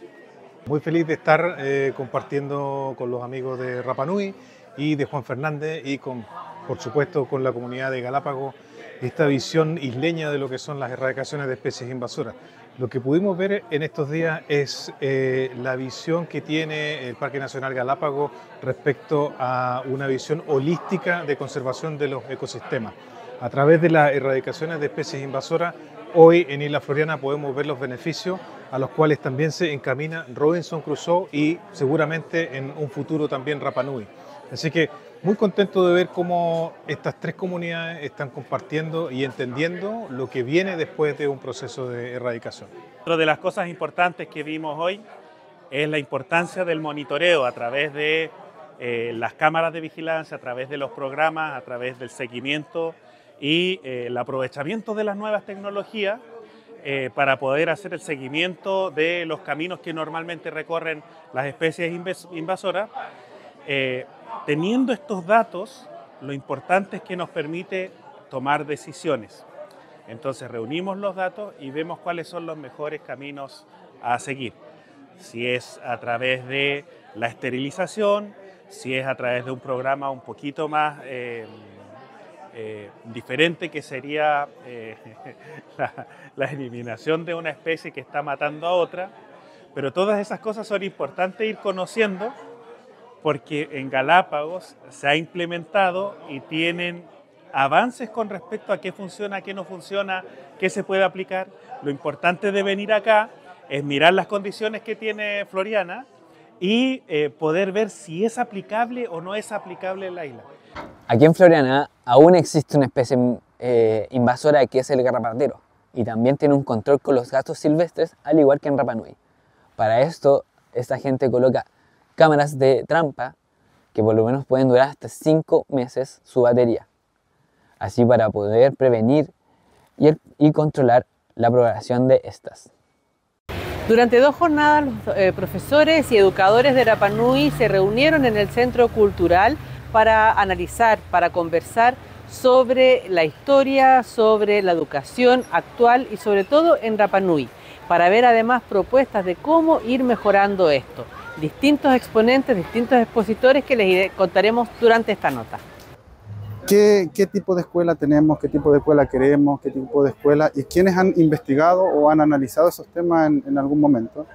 Muy feliz de estar compartiendo con los amigos de Rapa Nui y de Juan Fernández y por supuesto con la comunidad de Galápagos esta visión isleña de lo que son las erradicaciones de especies invasoras. Lo que pudimos ver en estos días es la visión que tiene el Parque Nacional Galápagos respecto a una visión holística de conservación de los ecosistemas. A través de las erradicaciones de especies invasoras, hoy en Isla Floriana podemos ver los beneficios a los cuales también se encamina Robinson Crusoe y seguramente en un futuro también Rapa Nui. Así que muy contento de ver cómo estas 3 comunidades están compartiendo y entendiendo lo que viene después de un proceso de erradicación. Otra de las cosas importantes que vimos hoy es la importancia del monitoreo a través de las cámaras de vigilancia, a través de los programas, a través del seguimiento y el aprovechamiento de las nuevas tecnologías para poder hacer el seguimiento de los caminos que normalmente recorren las especies invasoras. Teniendo estos datos, lo importante es que nos permite tomar decisiones. Entonces reunimos los datos y vemos cuáles son los mejores caminos a seguir. Si es a través de la esterilización, si es a través de un programa un poquito más diferente, que sería la eliminación de una especie que está matando a otra. Pero todas esas cosas son importantes ir conociendo, porque en Galápagos se ha implementado y tienen avances con respecto a qué funciona, qué no funciona, qué se puede aplicar. Lo importante de venir acá es mirar las condiciones que tiene Floriana y poder ver si es aplicable o no es aplicable en la isla. Aquí en Floriana aún existe una especie invasora que es el garrapatero y también tiene un control con los gatos silvestres, al igual que en Rapa Nui. Para esto, esta gente coloca cámaras de trampa que por lo menos pueden durar hasta 5 meses su batería, así para poder prevenir y controlar la propagación de estas. Durante 2 jornadas los profesores y educadores de Rapa Nui se reunieron en el Centro Cultural para analizar, para conversar sobre la historia, sobre la educación actual y sobre todo en Rapa Nui, para ver además propuestas de cómo ir mejorando esto. Distintos exponentes, distintos expositores que les contaremos durante esta nota. ¿Qué tipo de escuela tenemos? ¿Qué tipo de escuela queremos? ¿Qué tipo de escuela? ¿Y quiénes han investigado o han analizado esos temas en algún momento?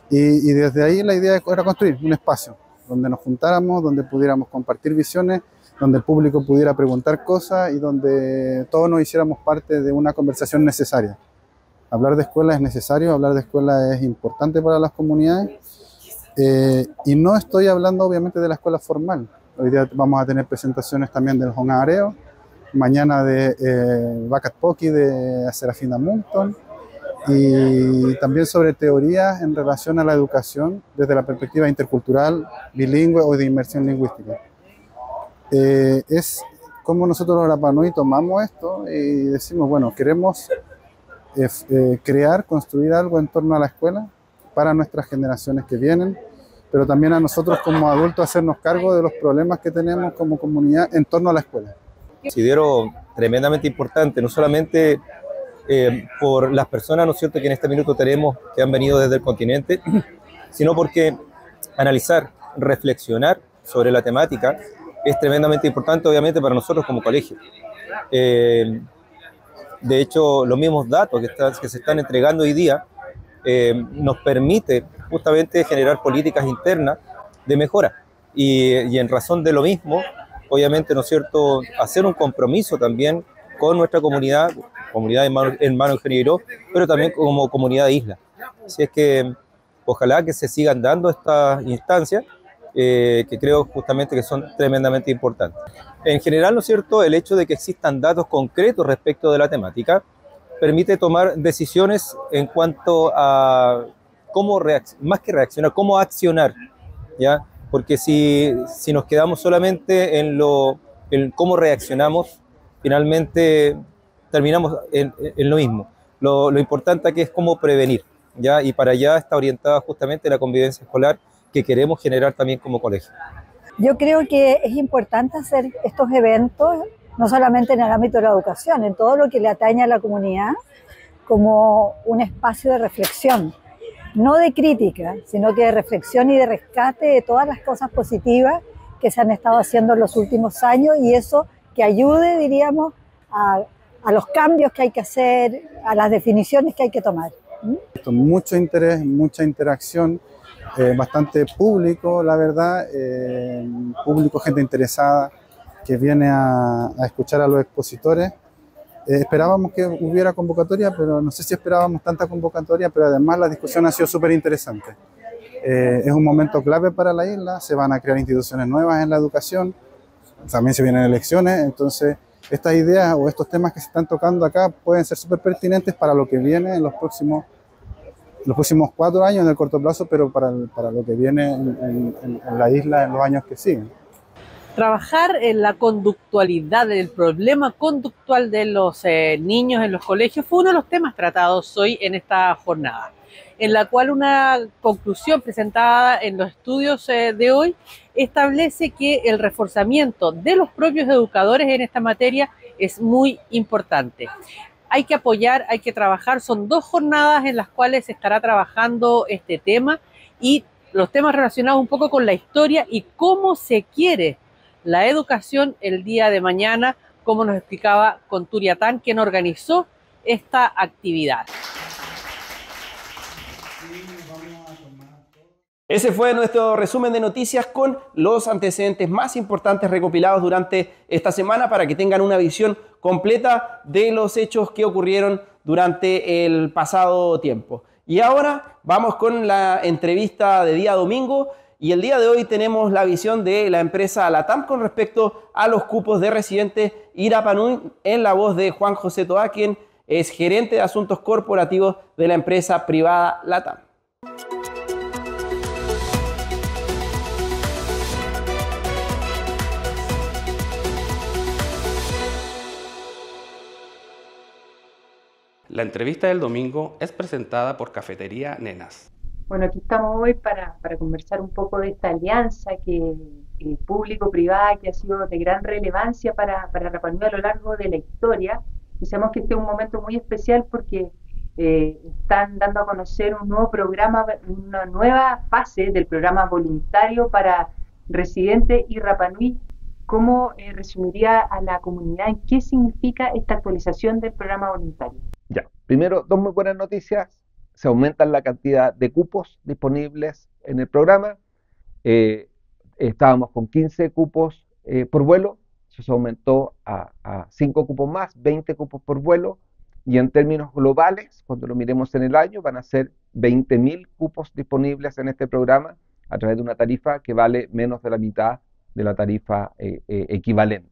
Y desde ahí la idea era construir un espacio donde nos juntáramos, donde pudiéramos compartir visiones, donde el público pudiera preguntar cosas y donde todos nos hiciéramos parte de una conversación necesaria. Hablar de escuela es necesario, hablar de escuela es importante para las comunidades. Y no estoy hablando obviamente de la escuela formal. Hoy día vamos a tener presentaciones también del Hona Areo, mañana de Bacat Poki de Serafina Moulton, y también sobre teorías en relación a la educación desde la perspectiva intercultural, bilingüe o de inmersión lingüística. Es como nosotros los Rapa Nui tomamos esto y decimos, bueno, queremos crear, construir algo en torno a la escuela para nuestras generaciones que vienen, pero también a nosotros como adultos hacernos cargo de los problemas que tenemos como comunidad en torno a la escuela. Considero tremendamente importante, no solamente por las personas, ¿no es cierto?, que en este minuto tenemos, que han venido desde el continente, sino porque analizar, reflexionar sobre la temática es tremendamente importante, obviamente, para nosotros como colegio. De hecho, los mismos datos que se están entregando hoy día nos permite justamente generar políticas internas de mejora. Y en razón de lo mismo, obviamente, ¿no es cierto?, hacer un compromiso también con nuestra comunidad hermano ingeniero, pero también como comunidad de isla. Así es que ojalá que se sigan dando estas instancias que creo justamente que son tremendamente importantes. En general, ¿no es cierto?, el hecho de que existan datos concretos respecto de la temática permite tomar decisiones en cuanto a cómo más que reaccionar, cómo accionar, ¿ya? Porque si nos quedamos solamente en cómo reaccionamos, finalmente terminamos en lo mismo. Lo importante aquí es cómo prevenir, ¿ya? Y para allá está orientada justamente la convivencia escolar que queremos generar también como colegio. Yo creo que es importante hacer estos eventos, no solamente en el ámbito de la educación, en todo lo que le atañe a la comunidad, como un espacio de reflexión, no de crítica, sino que de reflexión y de rescate de todas las cosas positivas que se han estado haciendo en los últimos años, y eso que ayude, diríamos, a los cambios que hay que hacer, a las definiciones que hay que tomar. Mucho interés, mucha interacción, bastante público, la verdad, público, gente interesada que viene a escuchar a los expositores. Esperábamos que hubiera convocatoria, pero no sé si esperábamos tanta convocatoria, pero además la discusión ha sido súper interesante. Es un momento clave para la isla, se van a crear instituciones nuevas en la educación, también se vienen elecciones, entonces estas ideas o estos temas que se están tocando acá pueden ser súper pertinentes para lo que viene en los próximos 4 años en el corto plazo, pero para lo que viene en la isla en los años que siguen. Trabajar en la conductualidad, el problema conductual de los niños en los colegios fue uno de los temas tratados hoy en esta jornada, en la cual una conclusión presentada en los estudios de hoy establece que el reforzamiento de los propios educadores en esta materia es muy importante. Hay que apoyar, hay que trabajar, son 2 jornadas en las cuales se estará trabajando este tema y los temas relacionados un poco con la historia y cómo se quiere la educación el día de mañana, como nos explicaba Conturiatán, quien organizó esta actividad. Ese fue nuestro resumen de noticias con los antecedentes más importantes recopilados durante esta semana para que tengan una visión completa de los hechos que ocurrieron durante el pasado tiempo. Y ahora vamos con la entrevista de día domingo y el día de hoy tenemos la visión de la empresa LATAM con respecto a los cupos de residentes Rapa Nui en la voz de Juan José Toá, quien es gerente de asuntos corporativos de la empresa privada LATAM. La entrevista del domingo es presentada por Cafetería Nenas. Bueno, aquí estamos hoy para conversar un poco de esta alianza público-privada que ha sido de gran relevancia para Rapa Nui a lo largo de la historia. Y sabemos que este es un momento muy especial porque están dando a conocer un nuevo programa, una nueva fase del programa voluntario para residentes y Rapa Nui. ¿Cómo resumiría a la comunidad en qué significa esta actualización del programa voluntario? Ya, primero, 2 muy buenas noticias. Se aumenta la cantidad de cupos disponibles en el programa. Estábamos con 15 cupos por vuelo, eso se aumentó a 5 cupos más, 20 cupos por vuelo, y en términos globales, cuando lo miremos en el año, van a ser 20.000 cupos disponibles en este programa a través de una tarifa que vale menos de la mitad de la tarifa equivalente.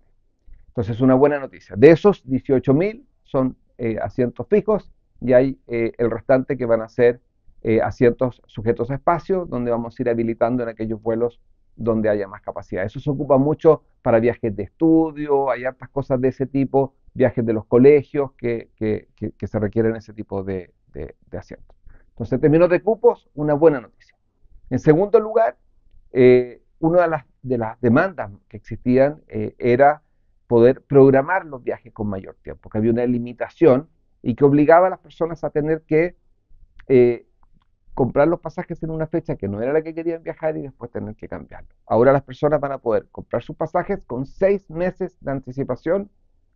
Entonces, es una buena noticia. De esos, 18.000 son asientos fijos y hay el restante que van a ser asientos sujetos a espacio, donde vamos a ir habilitando en aquellos vuelos donde haya más capacidad. Eso se ocupa mucho para viajes de estudio, hay hartas cosas de ese tipo, viajes de los colegios que se requieren ese tipo de asientos. Entonces, en términos de cupos, una buena noticia. En segundo lugar, una de las demandas que existían era poder programar los viajes con mayor tiempo, que había una limitación y que obligaba a las personas a tener que comprar los pasajes en una fecha que no era la que querían viajar y después tener que cambiarlo. Ahora las personas van a poder comprar sus pasajes con 6 meses de anticipación,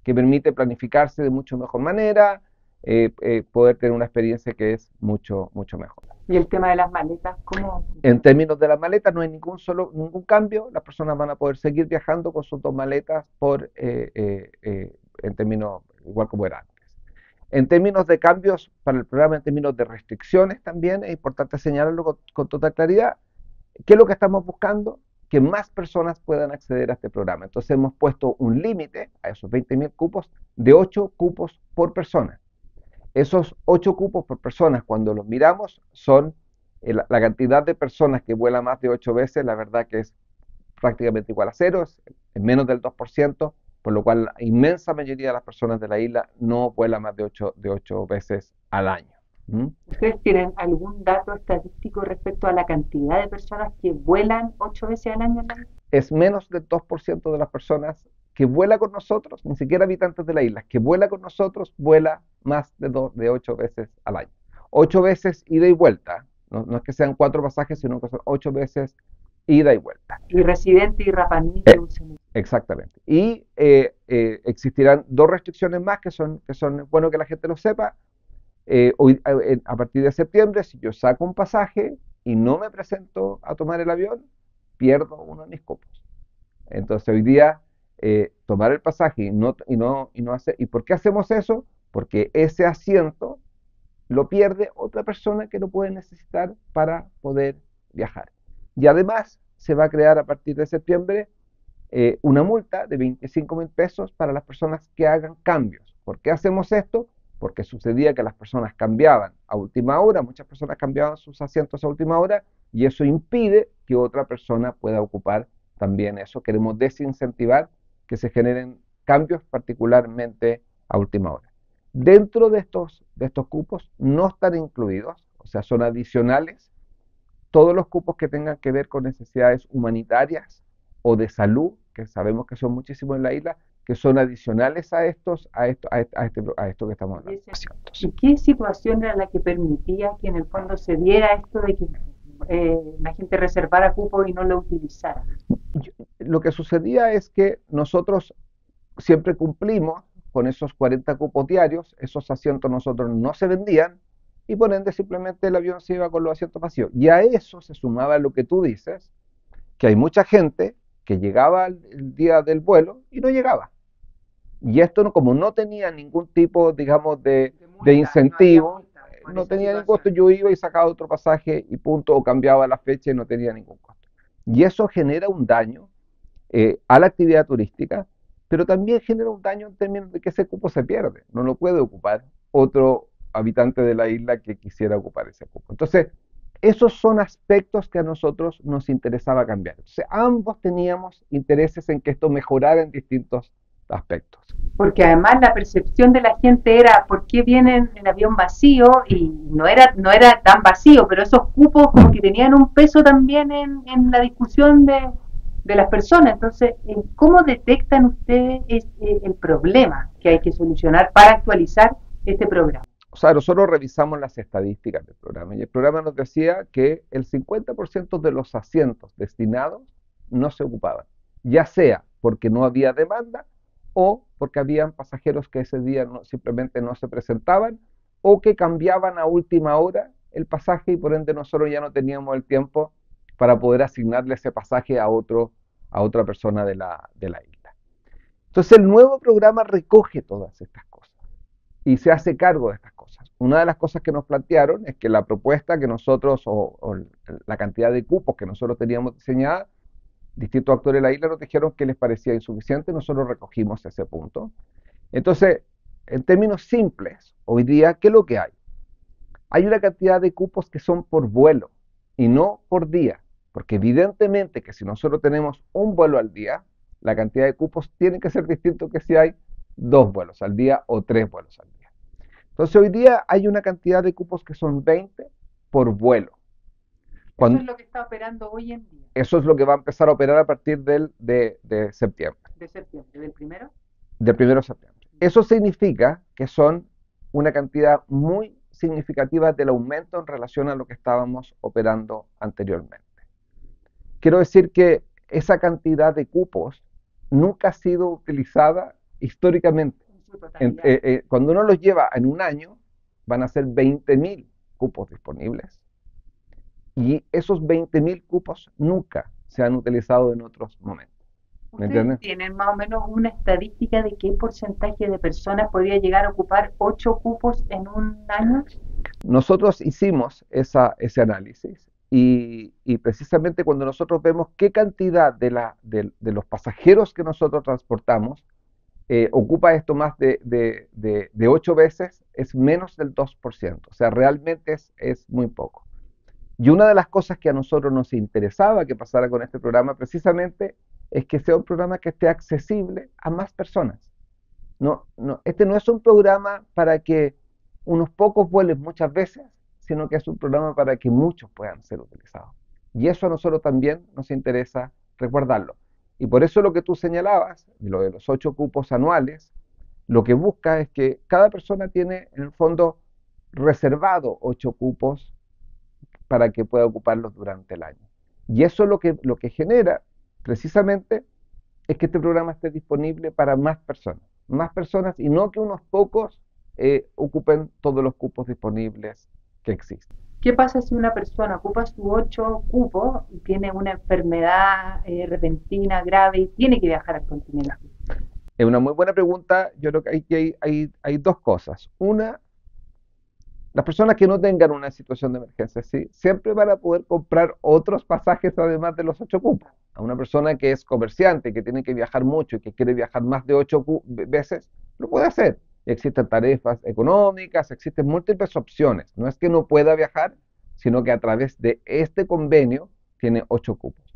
que permite planificarse de mucho mejor manera, poder tener una experiencia que es mucho mejor. ¿Y el tema de las maletas, cómo? En términos de las maletas no hay ningún cambio, las personas van a poder seguir viajando con sus 2 maletas en términos igual como era antes. En términos de cambios para el programa, en términos de restricciones también, es importante señalarlo con total claridad. ¿Qué es lo que estamos buscando? Que más personas puedan acceder a este programa. Entonces hemos puesto un límite a esos 20.000 cupos de 8 cupos por persona. Esos 8 cupos por persona, cuando los miramos, son la cantidad de personas que vuelan más de 8 veces, la verdad que es prácticamente igual a 0, es menos del 2%, por lo cual la inmensa mayoría de las personas de la isla no vuelan más de 8 veces al año. ¿Ustedes tienen algún dato estadístico respecto a la cantidad de personas que vuelan 8 veces al año en la isla? Es menos del 2% de las personas que vuela con nosotros, ni siquiera habitantes de la isla, que vuela con nosotros, vuela más de 8 veces al año. 8 veces ida y vuelta, no es que sean 4 pasajes, sino que son 8 veces ida y vuelta. Y Residente y Rapa Nui. Exactamente. Y existirán 2 restricciones más que son bueno que la gente lo sepa. A partir de septiembre, si yo saco un pasaje y no me presento a tomar el avión, pierdo uno de mis cupos. Entonces hoy día tomar el pasaje y no hacer. ¿Y por qué hacemos eso? Porque ese asiento lo pierde otra persona que lo puede necesitar para poder viajar. Y además se va a crear a partir de septiembre una multa de 25.000 pesos para las personas que hagan cambios. ¿Por qué hacemos esto? Porque sucedía que las personas cambiaban a última hora, muchas personas cambiaban sus asientos a última hora y eso impide que otra persona pueda ocupar también eso. Queremos desincentivar que se generen cambios particularmente a última hora. Dentro de estos cupos no están incluidos, o sea, son adicionales todos los cupos que tengan que ver con necesidades humanitarias o de salud, que sabemos que son muchísimos en la isla, que son adicionales a esto que estamos hablando. ¿Y qué situación era la que permitía que en el fondo se diera esto de que la gente reservara cupos y no lo utilizara? Lo que sucedía es que nosotros siempre cumplimos con esos 40 cupos diarios, esos asientos nosotros no se vendían y por ende simplemente el avión se iba con los asientos vacíos. Y a eso se sumaba lo que tú dices, que hay mucha gente que llegaba el día del vuelo y no llegaba. Y esto como no tenía ningún tipo, digamos, de incentivo, no tenía ningún costo, yo iba y sacaba otro pasaje y punto, o cambiaba la fecha y no tenía ningún costo. Y eso genera un daño a la actividad turística, pero también genera un daño en términos de que ese cupo se pierde, no lo puede ocupar otro habitante de la isla que quisiera ocupar ese cupo. Entonces, esos son aspectos que a nosotros nos interesaba cambiar. Entonces, ambos teníamos intereses en que esto mejorara en distintos aspectos. Porque además la percepción de la gente era ¿por qué viene en el avión vacío? Y no era tan vacío, pero esos cupos como que tenían un peso también en la discusión de las personas. Entonces, ¿cómo detectan ustedes el problema que hay que solucionar para actualizar este programa? O sea, nosotros revisamos las estadísticas del programa y el programa nos decía que el 50% de los asientos destinados no se ocupaban, ya sea porque no había demanda o porque habían pasajeros que ese día simplemente no se presentaban o que cambiaban a última hora el pasaje y por ende nosotros ya no teníamos el tiempo para poder asignarle ese pasaje a otra persona de la isla. Entonces el nuevo programa recoge todas estas cosas y se hace cargo de estas cosas. Una de las cosas que nos plantearon es que la propuesta que nosotros, o la cantidad de cupos que nosotros teníamos diseñada, distintos actores de la isla nos dijeron que les parecía insuficiente, nosotros recogimos ese punto. Entonces, en términos simples, hoy día, ¿qué es lo que hay? Hay una cantidad de cupos que son por vuelo y no por día, porque evidentemente que si nosotros tenemos un vuelo al día, la cantidad de cupos tiene que ser distinto que si hay 2 vuelos al día o 3 vuelos al día. Entonces hoy día hay una cantidad de cupos que son 20 por vuelo. Eso es lo que está operando hoy en día. Eso es lo que va a empezar a operar a partir de septiembre. ¿De septiembre? ¿Del primero? Del 1 de septiembre. Eso significa que son una cantidad muy significativa del aumento en relación a lo que estábamos operando anteriormente. Quiero decir que esa cantidad de cupos nunca ha sido utilizada históricamente. Cuando uno los lleva en un año, van a ser 20.000 cupos disponibles. Y esos 20.000 cupos nunca se han utilizado en otros momentos. ¿Me entiendes? ¿Tienen más o menos una estadística de qué porcentaje de personas podría llegar a ocupar 8 cupos en un año? Nosotros hicimos ese análisis y precisamente cuando nosotros vemos qué cantidad de los pasajeros que nosotros transportamos ocupa esto más de 8 veces, es menos del 2%. O sea, realmente es muy poco. Y una de las cosas que a nosotros nos interesaba que pasara con este programa precisamente es que sea un programa que esté accesible a más personas. Este no es un programa para que unos pocos vuelen muchas veces, sino que es un programa para que muchos puedan ser utilizados. Y eso a nosotros también nos interesa recordarlo. Y por eso lo que tú señalabas, lo de los 8 cupos anuales, lo que busca es que cada persona tiene en el fondo reservado 8 cupos para que pueda ocuparlos durante el año. Y eso lo que genera precisamente es que este programa esté disponible para más personas y no que unos pocos ocupen todos los cupos disponibles que existen. ¿Qué pasa si una persona ocupa sus 8 cupos y tiene una enfermedad repentina, grave y tiene que viajar al continente? Es una muy buena pregunta. Yo creo que hay dos cosas. Una, las personas que no tengan una situación de emergencia, ¿sí?, siempre van a poder comprar otros pasajes además de los 8 cupos. A una persona que es comerciante, que tiene que viajar mucho y que quiere viajar más de 8 veces, lo puede hacer. Existen tarifas económicas, existen múltiples opciones. No es que no pueda viajar, sino que a través de este convenio tiene 8 cupos.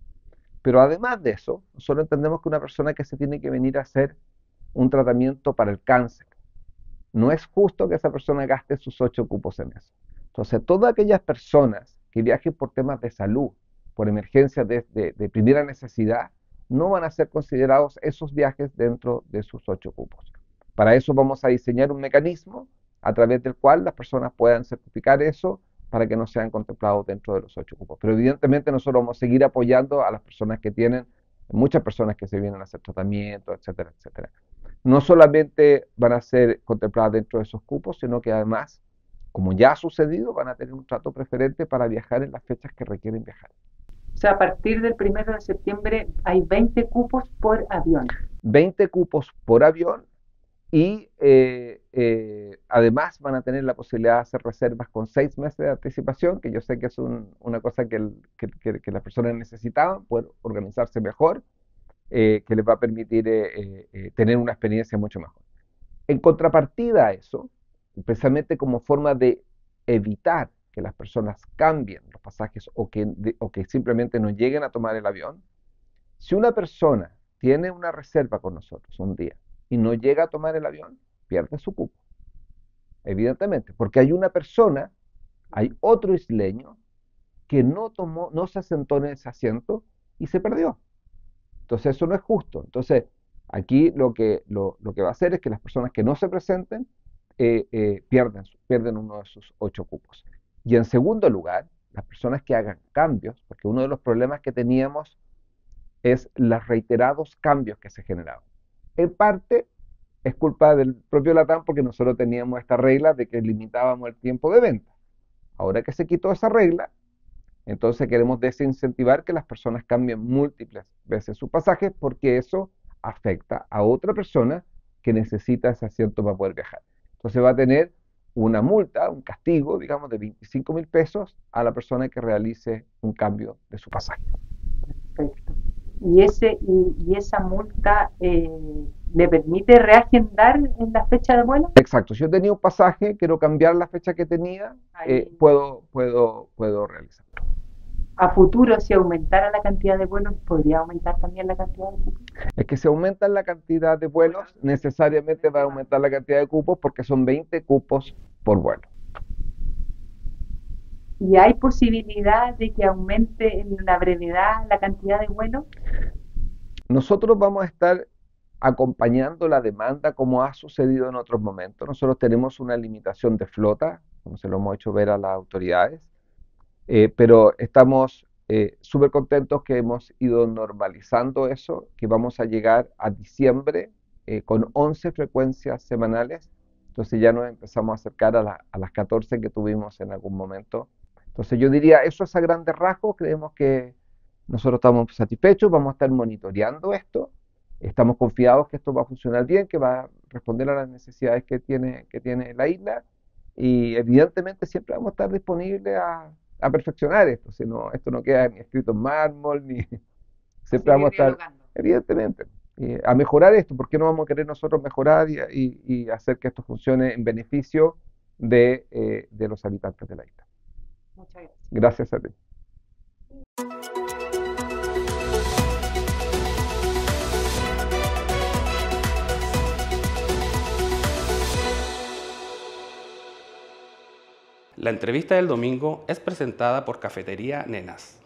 Pero además de eso, nosotros entendemos que una persona que se tiene que venir a hacer un tratamiento para el cáncer, no es justo que esa persona gaste sus 8 cupos en eso. Entonces, todas aquellas personas que viajen por temas de salud, por emergencias de primera necesidad, no van a ser considerados esos viajes dentro de sus 8 cupos. Para eso vamos a diseñar un mecanismo a través del cual las personas puedan certificar eso para que no sean contemplados dentro de los 8 cupos. Pero evidentemente nosotros vamos a seguir apoyando a las personas que tienen, muchas personas que se vienen a hacer tratamiento, etcétera, etcétera. No solamente van a ser contempladas dentro de esos cupos, sino que además, como ya ha sucedido, van a tener un trato preferente para viajar en las fechas que requieren viajar. O sea, a partir del 1 de septiembre hay 20 cupos por avión. 20 cupos por avión y además van a tener la posibilidad de hacer reservas con 6 meses de anticipación, que yo sé que es una cosa que las personas necesitaban, poder organizarse mejor, que les va a permitir tener una experiencia mucho mejor. En contrapartida a eso, precisamente como forma de evitar que las personas cambien los pasajes o que simplemente no lleguen a tomar el avión, si una persona tiene una reserva con nosotros un día y no llega a tomar el avión, pierde su cupo. Evidentemente, porque hay una persona, hay otro isleño que no se asentó en ese asiento y se perdió. Entonces eso no es justo. Entonces aquí lo que va a hacer es que las personas que no se presenten pierden uno de sus 8 cupos. Y en segundo lugar, las personas que hagan cambios, porque uno de los problemas que teníamos es los reiterados cambios que se generaban. En parte es culpa del propio LATAM porque nosotros teníamos esta regla de que limitábamos el tiempo de venta. Ahora que se quitó esa regla, entonces queremos desincentivar que las personas cambien múltiples veces su pasaje porque eso afecta a otra persona que necesita ese asiento para poder viajar. Entonces va a tener una multa, un castigo, digamos, de 25.000 pesos a la persona que realice un cambio de su pasaje. Perfecto. Y esa multa ¿le permite reagendar en la fecha de vuelo? Exacto, si yo tenía un pasaje, quiero cambiar la fecha que tenía, puedo realizarlo. A futuro, si aumentara la cantidad de vuelos, ¿podría aumentar también la cantidad de cupos? Es que si aumentan la cantidad de vuelos, necesariamente va a aumentar la cantidad de cupos porque son 20 cupos por vuelo. ¿Y hay posibilidad de que aumente en la brevedad la cantidad de vuelos? Nosotros vamos a estar acompañando la demanda como ha sucedido en otros momentos. Nosotros tenemos una limitación de flota, como se lo hemos hecho ver a las autoridades, pero estamos súper contentos que hemos ido normalizando eso, que vamos a llegar a diciembre con 11 frecuencias semanales, entonces ya nos empezamos a acercar a las 14 que tuvimos en algún momento. Entonces yo diría, eso es a grandes rasgos, creemos que nosotros estamos satisfechos, vamos a estar monitoreando esto, estamos confiados que esto va a funcionar bien, que va a responder a las necesidades que tiene la isla y evidentemente siempre vamos a estar disponibles a perfeccionar esto, si no, esto no queda ni escrito en mármol, ni siempre vamos a estar, evidentemente, a mejorar esto. ¿Por qué no vamos a querer nosotros mejorar y hacer que esto funcione en beneficio de los habitantes de la isla? Muchas gracias. Gracias a ti. La entrevista del domingo es presentada por Cafetería Nenas.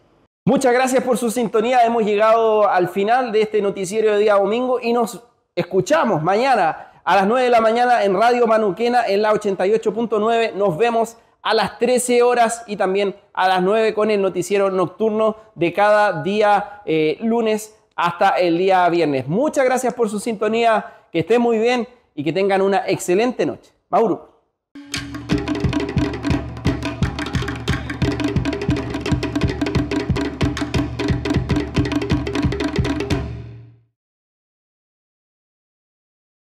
Muchas gracias por su sintonía. Hemos llegado al final de este noticiero de día domingo y nos escuchamos mañana a las 9 de la mañana en Radio Manuquena en la 88.9. Nos vemos a las 13 horas y también a las 9 con el noticiero nocturno de cada día lunes hasta el día viernes. Muchas gracias por su sintonía, que estén muy bien y que tengan una excelente noche. Mauro.